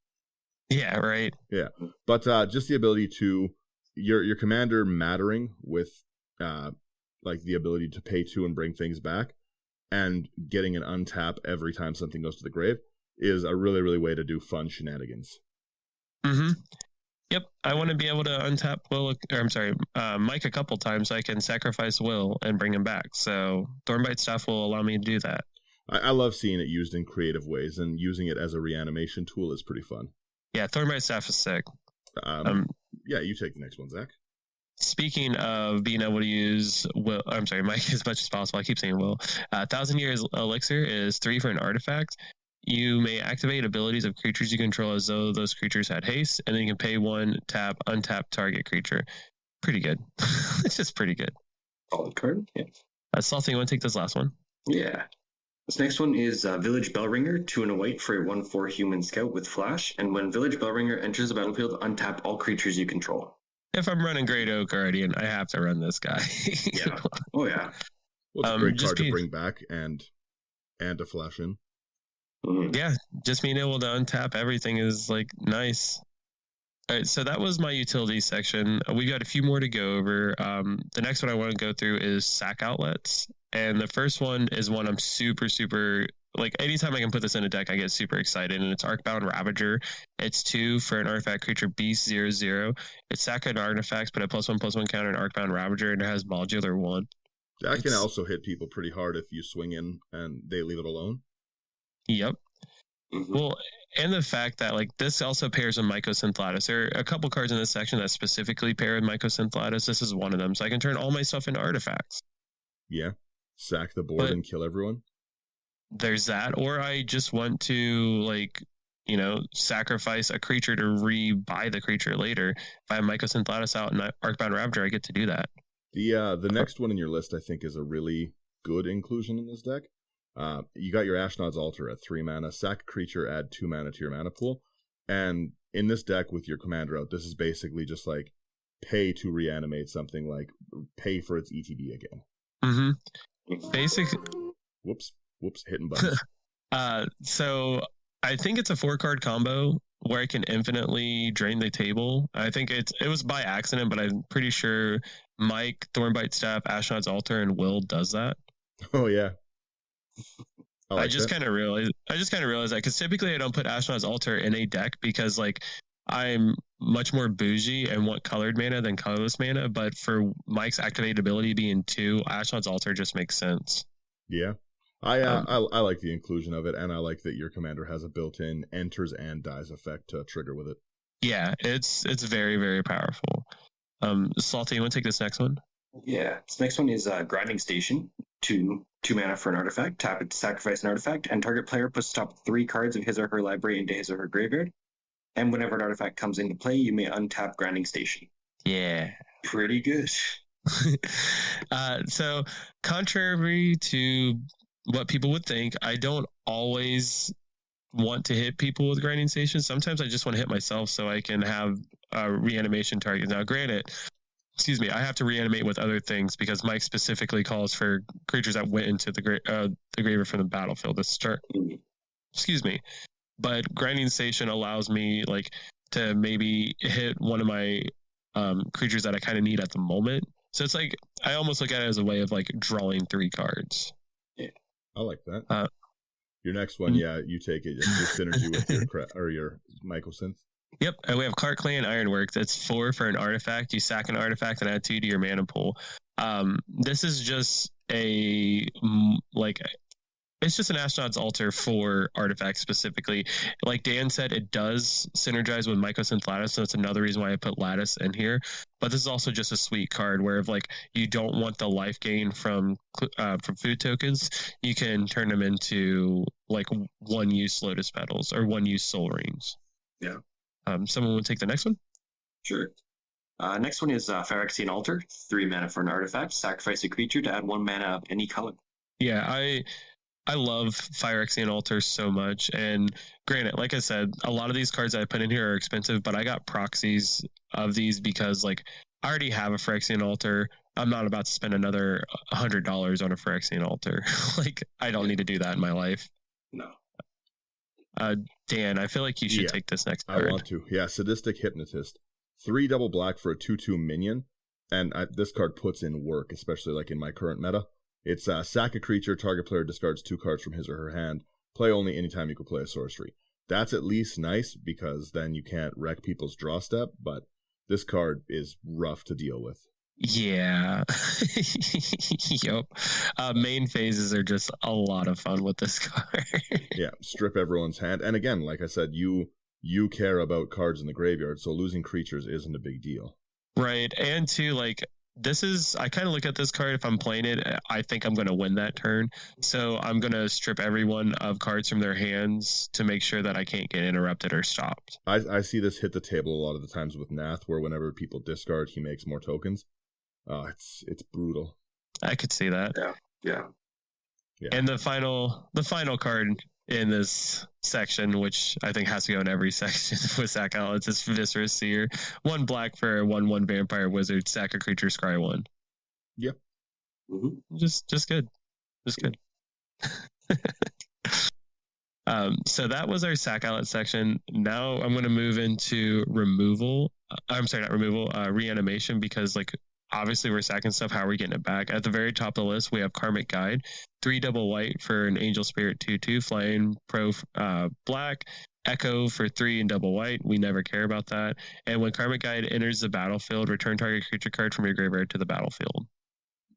Yeah, right. Yeah, but just the ability to your commander mattering with like the ability to pay 2 and bring things back, and getting an untap every time something goes to the grave is a really, really way to do fun shenanigans. Mm-hmm. Yep, I want to be able to untap Mike a couple times so I can sacrifice Will and bring him back. So Thornbite Staff will allow me to do that. I love seeing it used in creative ways, and using it as a reanimation tool is pretty fun. Yeah, Thornbite Staff is sick. Yeah, you take the next one, Zach. Speaking of being able to use Mike as much as possible. I keep saying Will. 1,000 Years Elixir is 3 for an artifact. You may activate abilities of creatures you control as though those creatures had haste, and then you can pay 1, tap, untap target creature. Pretty good. It's just pretty good. Solid card, yeah. Salty, you want to take this last one? Yeah. This next one is Village Bellringer, 2 and a white for a 1/4 human scout with flash, and when Village Bellringer enters the battlefield, untap all creatures you control. If I'm running Great Oak already, and I have to run this guy. Yeah. Oh, yeah. Well, it's a great card to bring back and to flash in. Mm-hmm. Yeah, just being able to untap everything is like nice. All right, so that was my utility section. We got a few more to go over. The next one I want to go through is sack outlets, and the first one is one I'm super like. Anytime I can put this in a deck, I get super excited, and it's Arcbound Ravager. It's 2 for an artifact creature, beast 0/0. It's sack an artifacts, but a +1/+1 counter an Arcbound Ravager, and it has modular 1. That can also hit people pretty hard if you swing in and they leave it alone. Yep. Mm-hmm. Well, and the fact that like this also pairs with Mycosynthlatus. There are a couple cards in this section that specifically pair with Mycosynthlatus. This is one of them, so I can turn all my stuff into artifacts. Yeah, sack the board and kill everyone. There's that, or I just want to sacrifice a creature to re-buy the creature later. If I have Mycosynthlatus out and Arcbound Ravager, I get to do that. The next one in your list, I think, is a really good inclusion in this deck. You got your Ashnod's Altar at 3 mana, sack a creature, add 2 mana to your mana pool. And in this deck with your commander out, this is basically just like pay to reanimate something, like pay for its ETB again. Mm-hmm. Basically. Whoops, hitting buttons. So I think it's a 4-card combo where I can infinitely drain the table. I think it was by accident, but I'm pretty sure Mike, Thornbite Staff, Ashnod's Altar, and Will does that. Oh yeah. I just kind of realized that because typically I don't put Ashnod's Altar in a deck because like I'm much more bougie and want colored mana than colorless mana. But for Mike's activated ability being 2, Ashnod's Altar just makes sense. Yeah, I like the inclusion of it, and I like that your commander has a built-in enters and dies effect to trigger with it. Yeah, it's very, very powerful. Salty, you want to take this next one? Yeah, this next one is Grinding Station. 2 mana for an artifact. Tap it to sacrifice an artifact, and target player puts top 3 cards of his or her library into his or her graveyard. And whenever an artifact comes into play, you may untap Grinding Station. Yeah. Pretty good. So, contrary to what people would think, I don't always want to hit people with Grinding Station. Sometimes I just want to hit myself so I can have reanimation targets. Now, granted, I have to reanimate with other things because Mike specifically calls for creatures that went into the graveyard from the battlefield to start. Excuse me. But Grinding Station allows me like to maybe hit one of my creatures that I kind of need at the moment. So it's like I almost look at it as a way of like drawing 3 cards. Yeah, I like that. Your next one, yeah, you take it. Your synergy with your Mycosynth. Yep, and we have Clark Clan Ironworks. It's 4 for an artifact. You sack an artifact and add 2 to your mana pool. This is just it's just an astronaut's altar for artifacts specifically. Like Dan said, it does synergize with Mycosynth Lattice, so that's another reason why I put Lattice in here. But this is also just a sweet card where if like you don't want the life gain from food tokens, you can turn them into like one-use Lotus Petals or one-use Soul Rings. Yeah. Someone would take the next one? Sure. Next one is Phyrexian Altar. 3 mana for an artifact. Sacrifice a creature to add 1 mana of any color. Yeah, I love Phyrexian Altar so much. And granted, like I said, a lot of these cards I put in here are expensive, but I got proxies of these because like I already have a Phyrexian Altar. I'm not about to spend another $100 on a Phyrexian Altar. Like I don't need to do that in my life. No. Dan, I feel like you should take this next card. I want to. Yeah, Sadistic Hypnotist. 3 double black for a 2/2 minion. And this card puts in work, especially like in my current meta. It's sack a creature, target player discards 2 cards from his or her hand. Play only anytime you can play a sorcery. That's at least nice because then you can't wreck people's draw step, but this card is rough to deal with. Yeah. Yep. Main phases are just a lot of fun with this card. Yeah, strip everyone's hand. And again, like I said, you care about cards in the graveyard, so losing creatures isn't a big deal. Right. And too, like, I kind of look at this card, if I'm playing it, I think I'm going to win that turn. So I'm going to strip everyone of cards from their hands to make sure that I can't get interrupted or stopped. I see this hit the table a lot of the times with Nath, where whenever people discard, he makes more tokens. It's brutal. I could see that. Yeah. And the final card in this section, which I think has to go in every section with sack outlets, is Viscerous Seer. 1 black for a 1/1 vampire wizard, sack a creature, scry 1. Yep. Mm-hmm. Just good. Just good. So that was our sack outlet section. Now I'm going to move into removal. I'm sorry, not removal, reanimation, because like obviously we're sacking stuff. How are we getting it back? At the very top of the list, we have Karmic Guide, 3 double white for an Angel Spirit 2/2, flying pro black, Echo for 3 and double white. We never care about that. And when Karmic Guide enters the battlefield, return target creature card from your graveyard to the battlefield.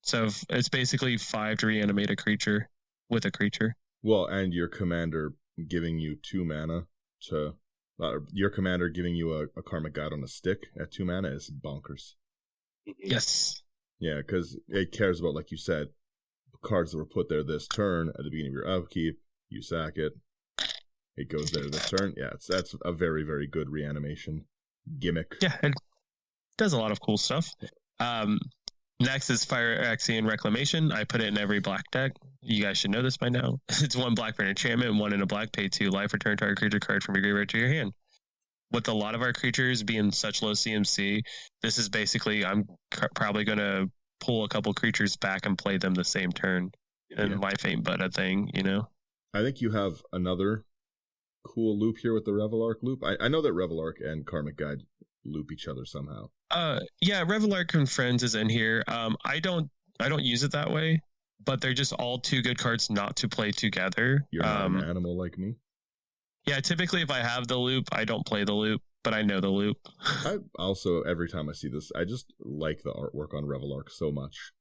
So it's basically 5 to reanimate a creature with a creature. Well, and your commander giving you 2 mana to... your commander giving you a Karmic Guide on a stick at 2 mana is bonkers. Yes. Yeah, because it cares about, like you said, cards that were put there this turn at the beginning of your upkeep. You sack it. It goes there this turn. Yeah, that's a very, very good reanimation gimmick. Yeah, it does a lot of cool stuff. Next is Phyrexian Reclamation. I put it in every black deck. You guys should know this by now. It's 1 black for an enchantment, 1 in a black, pay 2 life, return target creature card from your graveyard to your hand. With a lot of our creatures being such low CMC, this is basically, I'm probably going to pull a couple creatures back and play them the same turn. And life ain't but a thing, you know? I think you have another cool loop here with the Revelark loop. I know that Revelark and Karmic Guide loop each other somehow. Yeah, Revelark and Friends is in here. I don't use it that way, but they're just all 2 good cards not to play together. You're not an animal like me. Yeah, typically if I have the loop, I don't play the loop, but I know the loop. I also, every time I see this, I just like the artwork on Revelark so much.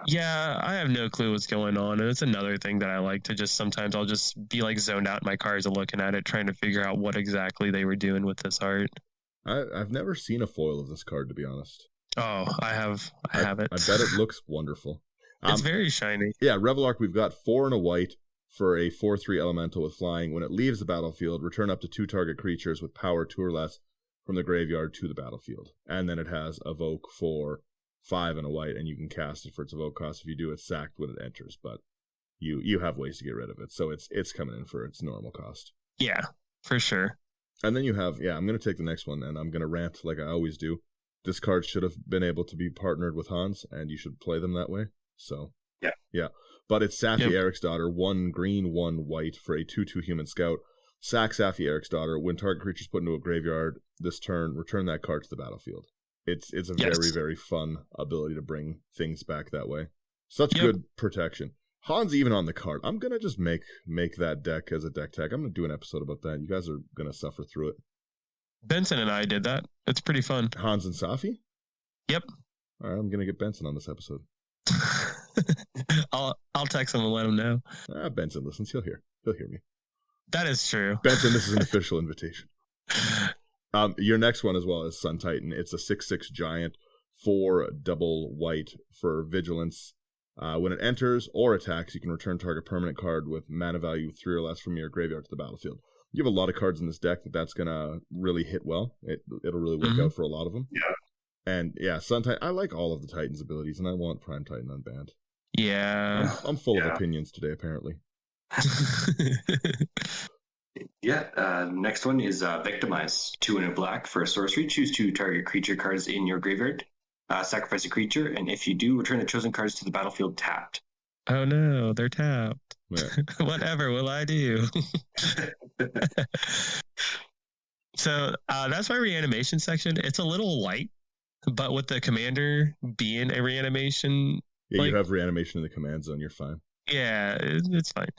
Yeah, I have no clue what's going on, and it's another thing that I like to just, sometimes I'll just be like zoned out in my cards and looking at it, trying to figure out what exactly they were doing with this art. I've never seen a foil of this card, to be honest. Oh, I have it. I bet it looks wonderful. It's very shiny. Yeah, Revelark, we've got 4 and a white for a 4/3 elemental with flying. When it leaves the battlefield, return up to 2 target creatures with power 2 or less from the graveyard to the battlefield. And then it has Evoke for 5 and a white, and you can cast it for its Evoke cost. If you do, it's sacked when it enters, but you have ways to get rid of it. So it's coming in for its normal cost. Yeah, for sure. And then you have, I'm going to take the next one, and I'm going to rant like I always do. This card should have been able to be partnered with Hans, and you should play them that way. So, yeah. But it's Safi Eric's Daughter, 1 green, 1 white for a 2/2 human scout. Sack Safi Eric's Daughter. When target creature's put into a graveyard this turn, return that card to the battlefield. It's a very, very fun ability to bring things back that way. Such good protection. Hans even on the card. I'm going to just make that deck as a deck tag. I'm going to do an episode about that. You guys are going to suffer through it. Benson and I did that. It's pretty fun. Hans and Safi? Yep. All right, I'm going to get Benson on this episode. I'll text him and let him know. Benson listens. He'll hear me. That is true. Benson, this is an official invitation. Your next one as well is Sun Titan. It's a 6/6 giant, 4 double white for vigilance. When it enters or attacks, you can return target permanent card with mana value 3 or less from your graveyard to the battlefield. You have a lot of cards in this deck that's gonna really hit well. It'll really work out for a lot of them. Yeah. And yeah, Sun Titan. I like all of the Titan's abilities, and I want Prime Titan unbanned. Yeah. I'm full of opinions today, apparently. Next one is Victimize. 2 and a black for a sorcery. Choose 2 target creature cards in your graveyard. Sacrifice a creature, and if you do, return the chosen cards to the battlefield tapped. Oh no, they're tapped. Yeah. Whatever will I do? So that's my reanimation section. It's a little light, but with the commander being a reanimation, Yeah, you have reanimation in the command zone. You're fine. Yeah, it's fine.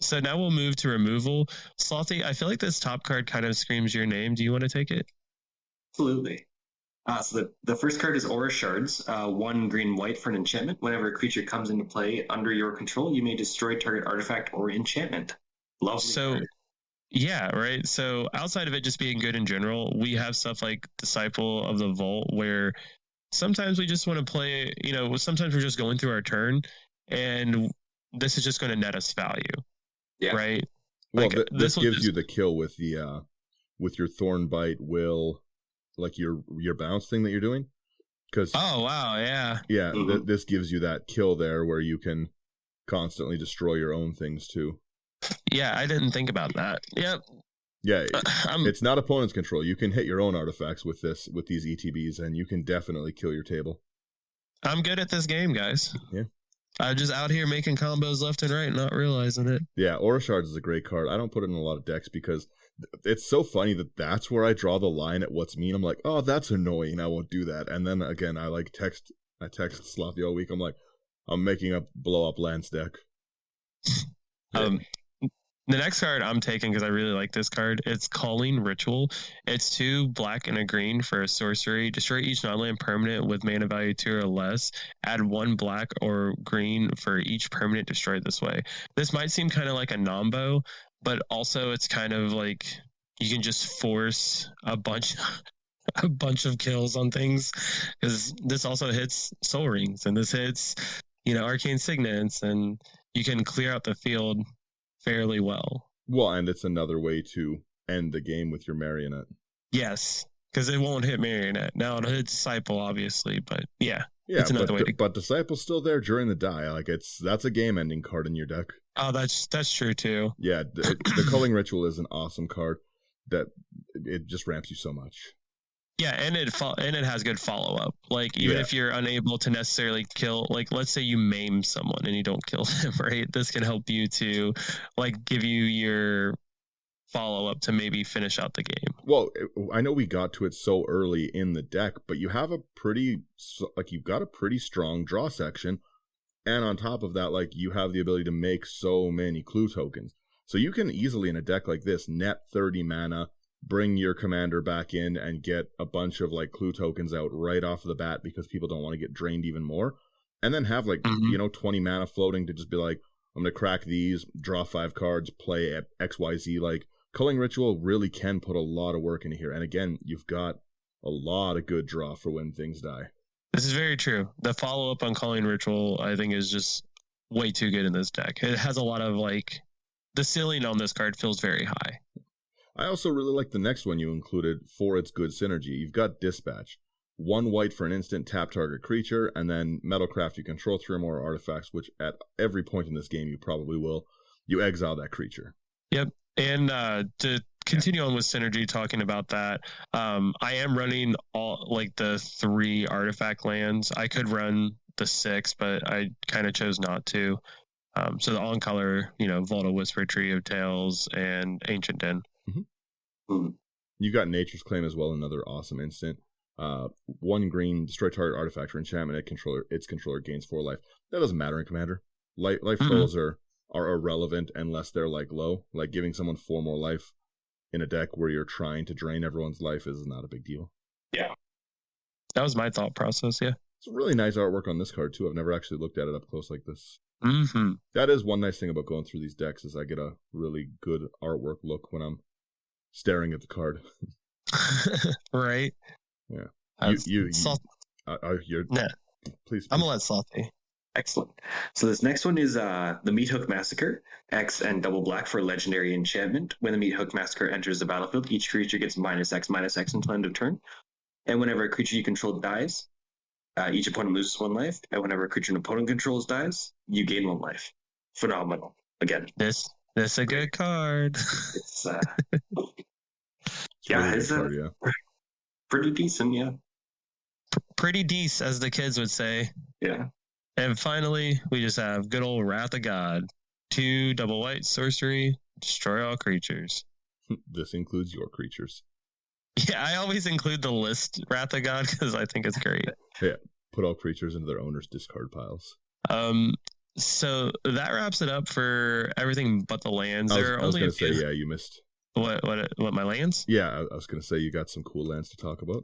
So now we'll move to removal. Slothy, I feel like this top card kind of screams your name. Do you want to take it? Absolutely. So the first card is Aura Shards, 1 green-white for an enchantment. Whenever a creature comes into play under your control, you may destroy target artifact or enchantment. Lovely card. Yeah, right. So outside of it just being good in general, we have stuff like Disciple of the Vault, where sometimes we just want to play, sometimes we're just going through our turn, and this is just going to net us value. Yeah. Right? Well, this gives you the kill with your Thorn Bite will, like your bounce thing that you're doing. Oh, wow, yeah. Yeah, this gives you that kill there where you can constantly destroy your own things too. Yeah, I didn't think about that. Yep. Yeah, it's not opponent's control. You can hit your own artifacts with these ETBs, and you can definitely kill your table. I'm good at this game, guys. Yeah. I'm just out here making combos left and right, not realizing it. Yeah, Aura Shards is a great card. I don't put it in a lot of decks because it's so funny that's where I draw the line at what's mean. I'm like, oh, that's annoying. I won't do that. And then again, I text Slothy all week. I'm like, I'm making a blow up Lance deck. The next card I'm taking, because I really like this card, it's Calling Ritual. It's 2 black and a green for a sorcery. Destroy each non-land permanent with mana value 2 or less. Add 1 black or green for each permanent destroyed this way. This might seem kind of like a nombo, but also it's kind of like you can just force a bunch of kills on things, because this also hits Soul Rings, and this hits, Arcane Signets, and you can clear out the field fairly well. Well, and it's another way to end the game with your Marionette. Yes, because it won't hit Marionette. Now it'll hit Disciple, obviously, but yeah, it's another way. But Disciple's still there during the die. Like that's a game-ending card in your deck. Oh, that's true too. Yeah, the Culling Ritual is an awesome card that it just ramps you so much. Yeah, and it has good follow up. Like even if you're unable to necessarily kill, like let's say you maim someone and you don't kill them, right? This can help you to give you your follow up to maybe finish out the game. Well, I know we got to it so early in the deck, but you have you've got a pretty strong draw section, and on top of that, you have the ability to make so many clue tokens. So you can easily in a deck like this net 30 mana. Bring your commander back in and get a bunch of clue tokens out right off the bat because people don't want to get drained even more. And then have 20 mana floating to just be like, I'm going to crack these, draw 5 cards, play at XYZ. Culling Ritual really can put a lot of work into here. And again, you've got a lot of good draw for when things die. This is very true. The follow up on Culling Ritual, I think, is just way too good in this deck. It has a lot of the ceiling on this card feels very high. I also really like the next one you included for its good synergy. You've got Dispatch. 1 white for an instant, tap target creature, and then Metalcraft, you control 3 or more artifacts, which at every point in this game you probably will. You exile that creature. Yep. And to continue on with synergy, talking about that, I am running all the 3 artifact lands. I could run the 6, but I kind of chose not to. So the on-color, Vault of Whisper, Tree of Tales, and Ancient Den. You got Nature's Claim as well, another awesome instant. 1 green, destroy target artifact or enchantment. Its controller gains 4 life. That doesn't matter in Commander. Life totals are irrelevant unless they're low. Giving someone 4 more life in a deck where you're trying to drain everyone's life is not a big deal. Yeah. That was my thought process, yeah. It's really nice artwork on this card too. I've never actually looked at it up close like this. Mm-hmm. That is one nice thing about going through these decks is I get a really good artwork look when I'm staring at the card. Right. Yeah. You're Nah, please. I'm gonna let Salty. Excellent. So this next one is the Meat Hook Massacre. X and double black for legendary enchantment. When the Meat Hook Massacre enters the battlefield, each creature gets -X until end of turn. And whenever a creature you control dies, each opponent loses 1 life. And whenever a creature an opponent controls dies, you gain 1 life. Phenomenal. Again. This a good card. It's Yeah, it's really good card, pretty decent, yeah. Pretty decent, as the kids would say. Yeah. And finally, we just have good old Wrath of God. 2 double white sorcery, destroy all creatures. This includes your creatures. Yeah, I always include the list Wrath of God because I think it's great. Yeah, put all creatures into their owner's discard piles. So that wraps it up for everything but the lands. I was going to say, yeah, you missed. What my lands? Yeah, I was going to say you got some cool lands to talk about.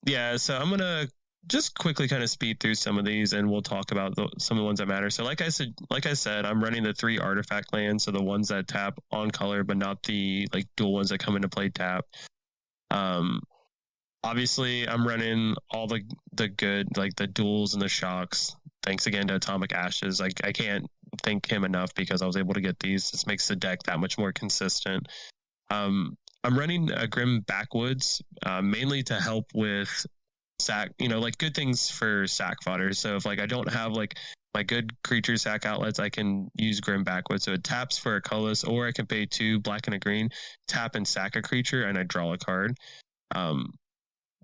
Yeah, so I'm going to just quickly kind of speed through some of these and we'll talk about some of the ones that matter. So like I said, I'm running the 3 artifact lands, so the ones that tap on color but not the like dual ones that come into play tap. Obviously I'm running all the good, like the duels and the shocks. Thanks again to Atomic Ashes. I can't thank him enough because I was able to get these. This makes the deck that much more consistent. I'm running a Grim Backwoods, mainly to help with sack, like good things for sack fodder. So if like I don't have like my good creature sack outlets, I can use Grim Backwoods. So it taps for a colorless, or I can pay 2 black and a green, tap and sack a creature, and I draw a card.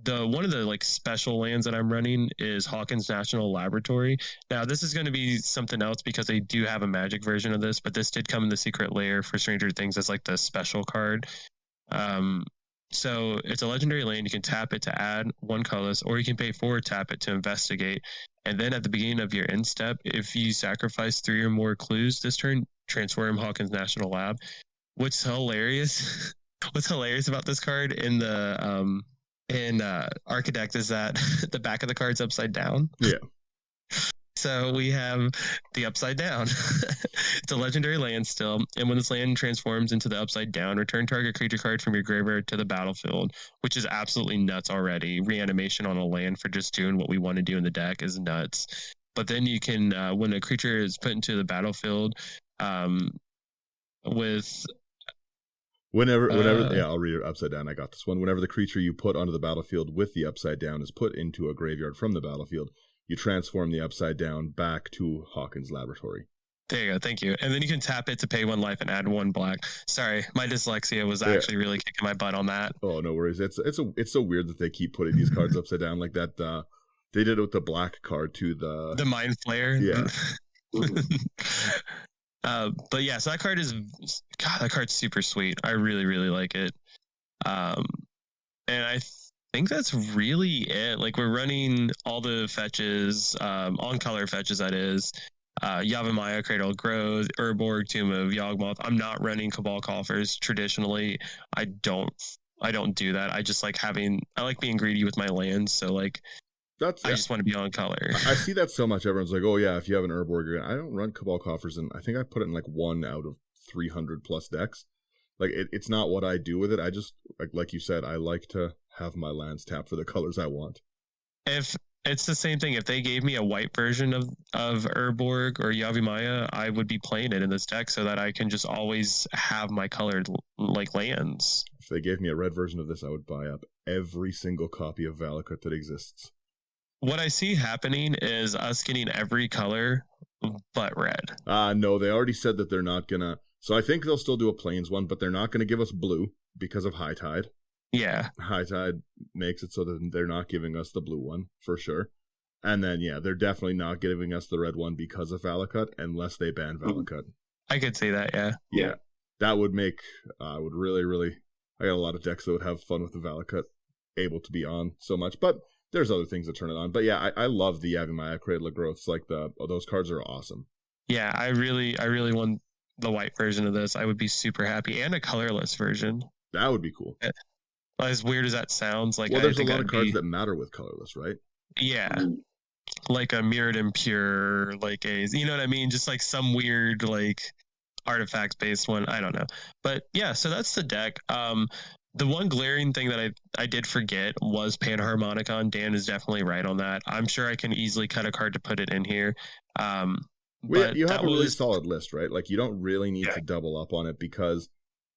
The one of the like special lands that I'm running is Hawkins National Laboratory. Now this is going to be something else because they do have a Magic version of this, but this did come in the Secret Lair for Stranger Things as like the special card. So it's a legendary land. You can tap it to add 1 colorless, or you can pay 4, tap it to investigate. And then at the beginning of your end step, if you sacrifice 3 or more clues this turn, transform Hawkins National Lab. What's hilarious about this card in the Architect is that the back of the card's upside down. Yeah. So we have the upside down. It's a legendary land still, and when this land transforms into the upside down, return target creature card from your graveyard to the battlefield, which is absolutely nuts already. Reanimation on a land for just doing what we want to do in the deck is nuts. But then you can, when a creature is put into the battlefield, with Whenever, I'll read it upside down. I got this one. Whenever the creature you put onto the battlefield with the upside down is put into a graveyard from the battlefield, you transform the upside down back to Hawkins Laboratory. There you go. Thank you. And then you can tap it to pay 1 life and add 1 black. Sorry, my dyslexia was actually really kicking my butt on that. Oh, no worries. It's so weird that they keep putting these cards upside down like that. They did it with the black card too. The Mind Flayer. Yeah. But yeah, so that card's super sweet. I really, really like it. And I think that's really it. Like we're running all the fetches, on color fetches, that is. Yavimaya, Cradle of Growth, Urborg, Tomb of Yawgmoth. I'm not running Cabal Coffers traditionally. I don't do that. I just like I like being greedy with my lands. So like, I just want to be on color. I see that so much. Everyone's like, oh yeah, if you have an Urborg, I don't run Cabal Coffers, and I think I put it in like 1 out of 300 plus decks. Like it's not what I do with it. I just like you said, I like to have my lands tap for the colors I want. If it's the same thing, if they gave me a white version of Urborg or Yavimaya, I would be playing it in this deck so that I can just always have my colored like lands. If they gave me a red version of this, I would buy up every single copy of Valakut that exists. What I see happening is us getting every color but red. No, they already said that they're not gonna. So I think they'll still do a Plains one, but they're not gonna give us blue because of High Tide. Yeah. High Tide makes it so that they're not giving us the blue one for sure. And then, yeah, they're definitely not giving us the red one because of Valakut unless they ban Valakut. I could see that, yeah. Yeah. That would make, would really, really, I got a lot of decks that would have fun with the Valakut able to be on so much, but there's other things that turn it on. But yeah, I love the Yavimaya Cradle of Growths. Like those cards are awesome. Yeah, I really want the white version of this. I would be super happy, and a colorless version. That would be cool. As weird as that sounds, like, well, there's a lot of cards that matter with colorless, right? Yeah. like a mirrored impure, like a, you know what I mean? Just like some weird like artifacts based one. I don't know. But yeah, so that's the deck. The one glaring thing that I did forget was Panharmonicon. Dan is definitely right on that. I'm sure I can easily cut a card to put it in here. But you have that a really was solid list, right? Like you don't really need to double up on it because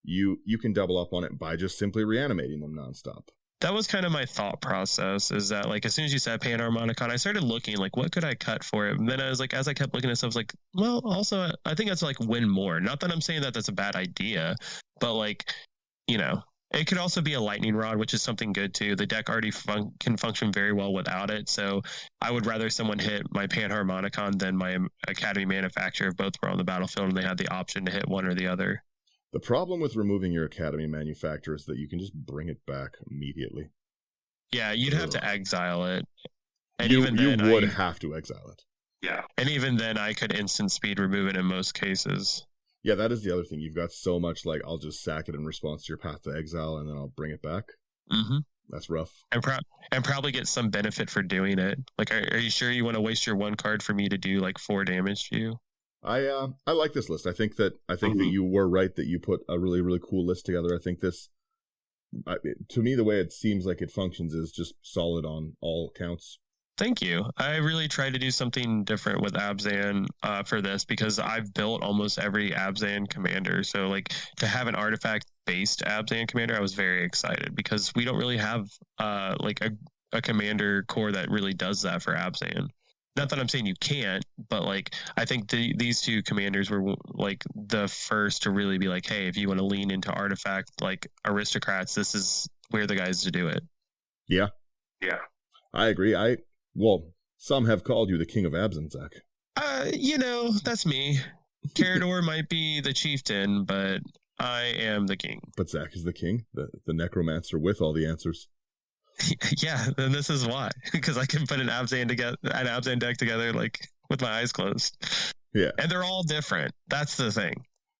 you can double up on it by just simply reanimating them nonstop. that was kind of my thought process, is that like as soon as you said Panharmonicon, I started looking like what could I cut for it. And then I was like, as I kept looking at stuff, I was like, well, also I think that's like win more. Not that I'm saying that that's a bad idea, but like, you know, it could also be a lightning rod, which is something good too. The deck already can function very well without it. So I would rather someone hit my Panharmonicon than my Academy Manufacturer if both were on the battlefield and they had the option to hit one or the other. The problem with removing your Academy Manufacturer is that you can just bring it back immediately. Yeah, you'd have to exile it. And you even then, would have to exile it. Yeah. And even then, I could instant speed remove it in most cases. Yeah, that is the other thing. You've got so much, like, I'll just sack it in response to your Path to Exile, and then I'll bring it back. Mm-hmm. That's rough. And probably get some benefit for doing it. Like, are you sure you want to waste your one card for me to do, like, 4 damage to you? I like this list. I think that you were right that you put a really, really cool list together. I think this, to me, the way it seems like it functions is just solid on all counts. Thank you. I really tried to do something different with Abzan for this because I've built almost every Abzan commander. So like to have an artifact based Abzan commander, I was very excited because we don't really have like a commander core that really does that for Abzan. Not that I'm saying you can't, but like I think these two commanders were like the first to really be like, hey, if you want to lean into artifact like aristocrats, this is where the guys to do it. Yeah. Yeah. I agree. Well, some have called you the King of Abzan, Zach. That's me. Carador might be the chieftain, but I am the king. But Zach is the king, the necromancer with all the answers. Yeah, then this is why. Because I can put an Abzan deck together like with my eyes closed. Yeah. And they're all different. That's the thing.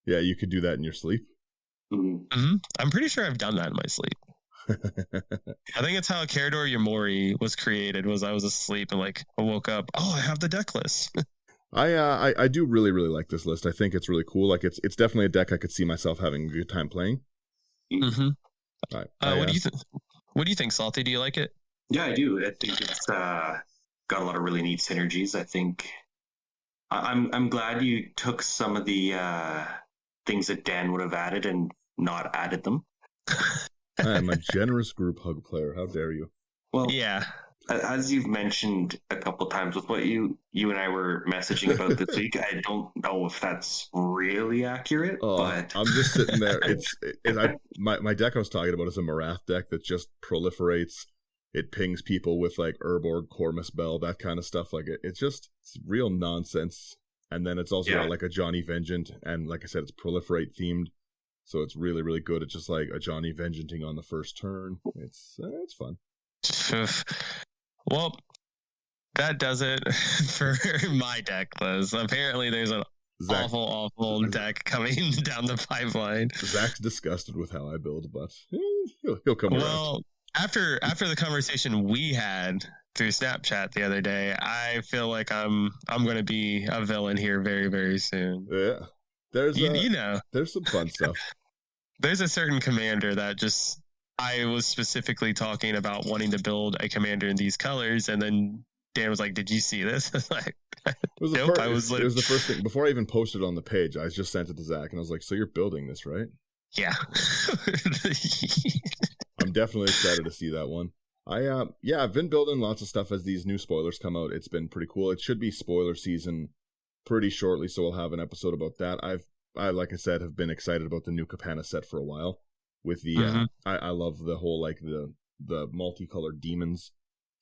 Yeah, you could do that in your sleep. Mm-hmm. I'm pretty sure I've done that in my sleep. I think it's how Carador Yamori was created. Was I was asleep and like I woke up. Oh, I have the deck list. I do really, really like this list. I think it's really cool. Like it's definitely a deck I could see myself having a good time playing. Mm-hmm. What do you think? What do you think, Salty? Do you like it? Yeah, I do. I think it's got a lot of really neat synergies. I think I'm glad you took some of the things that Dan would have added and not added them. I am a generous group hug player. How dare you? Well, yeah. As you've mentioned a couple times with what you and I were messaging about this week, I don't know if that's really accurate. But I'm just sitting there. My deck I was talking about is a Marath deck that just proliferates. It pings people with like Urborg, Cormus Bell, that kind of stuff. Like it's real nonsense. And then it's also got like a Johnny Vengeant, and like I said, it's proliferate themed. So it's really, really good at just like a Johnny Vengeanting on the first turn. It's fun. Well, that does it for my deck list. Apparently, there's an awful deck coming down the pipeline. Zach's disgusted with how I build, but he'll come around. Well, after the conversation we had through Snapchat the other day, I feel like I'm going to be a villain here very, very soon. Yeah, there's there's some fun stuff. There's a certain commander that just. I was specifically talking about wanting to build a commander in these colors, and then Dan was like, "Did you see this?" I was like, "Nope." It was the first thing before I even posted on the page. I just sent it to Zach, and I was like, "So you're building this, right?" Yeah. I'm definitely excited to see that one. I've been building lots of stuff as these new spoilers come out. It's been pretty cool. It should be spoiler season pretty shortly, so we'll have an episode about that. I like I said, have been excited about the new Kapana set for a while. With the I love the whole like the multicolored demons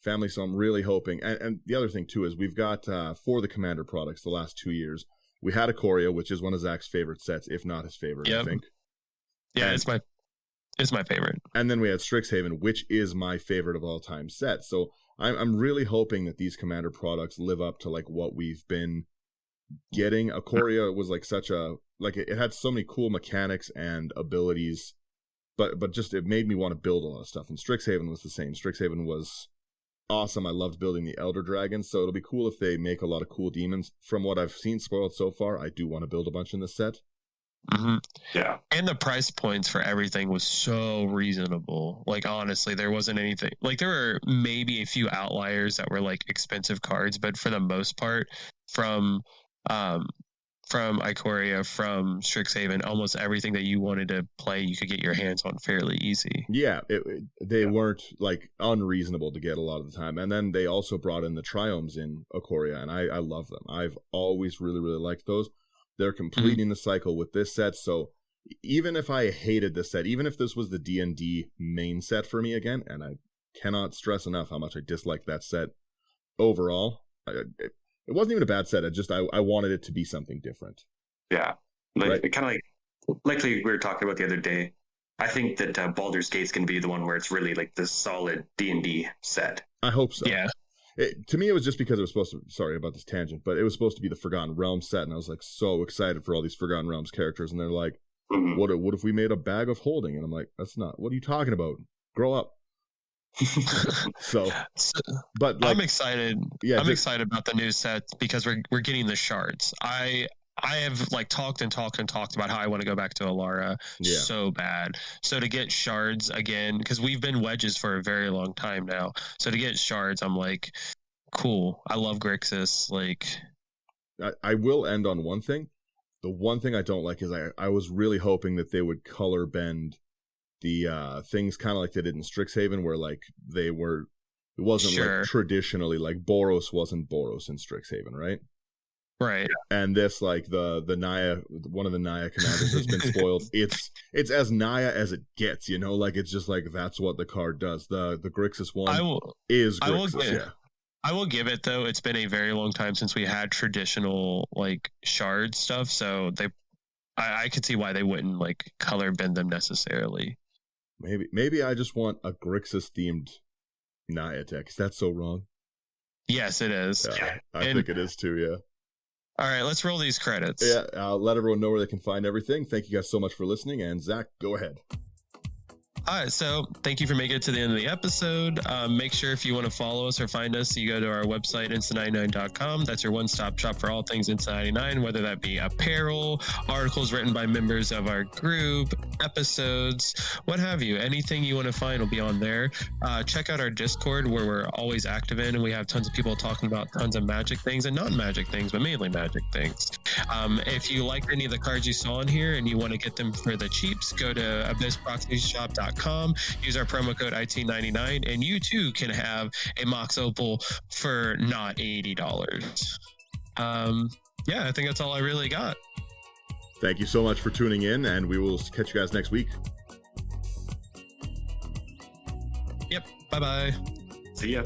family, so I'm really hoping. And the other thing too is we've got for the commander products the last 2 years we had Ikoria, which is one of Zach's favorite sets, if not his favorite. I think. Yeah, it's my favorite. And then we had Strixhaven, which is my favorite of all time set. So I'm really hoping that these commander products live up to like what we've been getting. Ikoria was like such a like it had so many cool mechanics and abilities. But just it made me want to build a lot of stuff. And Strixhaven was the same. Strixhaven was awesome. I loved building the Elder Dragons, so it'll be cool if they make a lot of cool demons. From what I've seen spoiled so far, I do want to build a bunch in this set. Mm-hmm. Yeah. And the price points for everything was so reasonable. Like, honestly, there wasn't anything. Like, there were maybe a few outliers that were like expensive cards, but for the most part, from Ikoria, from Strixhaven, almost everything that you wanted to play, you could get your hands on fairly easy. Yeah, they weren't like unreasonable to get a lot of the time. And then they also brought in the Triomes in Ikoria, and I love them. I've always really, really liked those. They're completing the cycle with this set, so even if I hated this set, even if this was the D&D main set for me again, and I cannot stress enough how much I disliked that set overall, it wasn't even a bad set. I wanted it to be something different. Yeah, like kind of like we were talking about the other day. I think that Baldur's Gate's can be the one where it's really like this solid D&D set. I hope so. Yeah. To me, it was just because it was supposed to, sorry about this tangent, but it was supposed to be the Forgotten Realms set, and I was like so excited for all these Forgotten Realms characters, and they're like, what if we made a bag of holding? And I'm like, that's not, what are you talking about? Grow up. But like, I'm excited. Yeah, I'm excited about the new set because we're getting the shards. I have like talked about how I want to go back to Alara so bad. So to get shards again, because we've been wedges for a very long time now. So to get shards, I'm like, cool. I love Grixis. Like, I will end on one thing. The one thing I don't like is I was really hoping that they would color bend the things kind of like they did in Strixhaven, where like it wasn't like traditionally like Boros wasn't Boros in Strixhaven, right? Right. And this, like the Naya, one of the Naya commanders has been spoiled. It's as Naya as it gets, you know, like it's just like that's what the card does. The Grixis one is Grixis, I will give it though. It's been a very long time since we had traditional like shard stuff, so I could see why they wouldn't like color bend them necessarily. Maybe I just want a Grixis themed Naya deck. That's so wrong. Yes, it is. Yeah, I think it is too. Yeah. All right, let's roll these credits. Yeah, I'll let everyone know where they can find everything. Thank you guys so much for listening. And Zach, go ahead. All right, so thank you for making it to the end of the episode. Make sure if you want to follow us or find us, you go to our website, insta99.com. That's your one-stop shop for all things Insta99, whether that be apparel, articles written by members of our group, episodes, what have you. Anything you want to find will be on there. Check out our Discord, where we're always active in, and we have tons of people talking about tons of magic things and non-magic things, but mainly magic things. If you like any of the cards you saw in here and you want to get them for the cheaps, go to abyssproxyshop.com. Use our promo code IT99, and you too can have a Mox Opal for not $80. I think that's all I really got. Thank you so much for tuning in, and we will catch you guys next week. Yep. Bye-bye. See ya.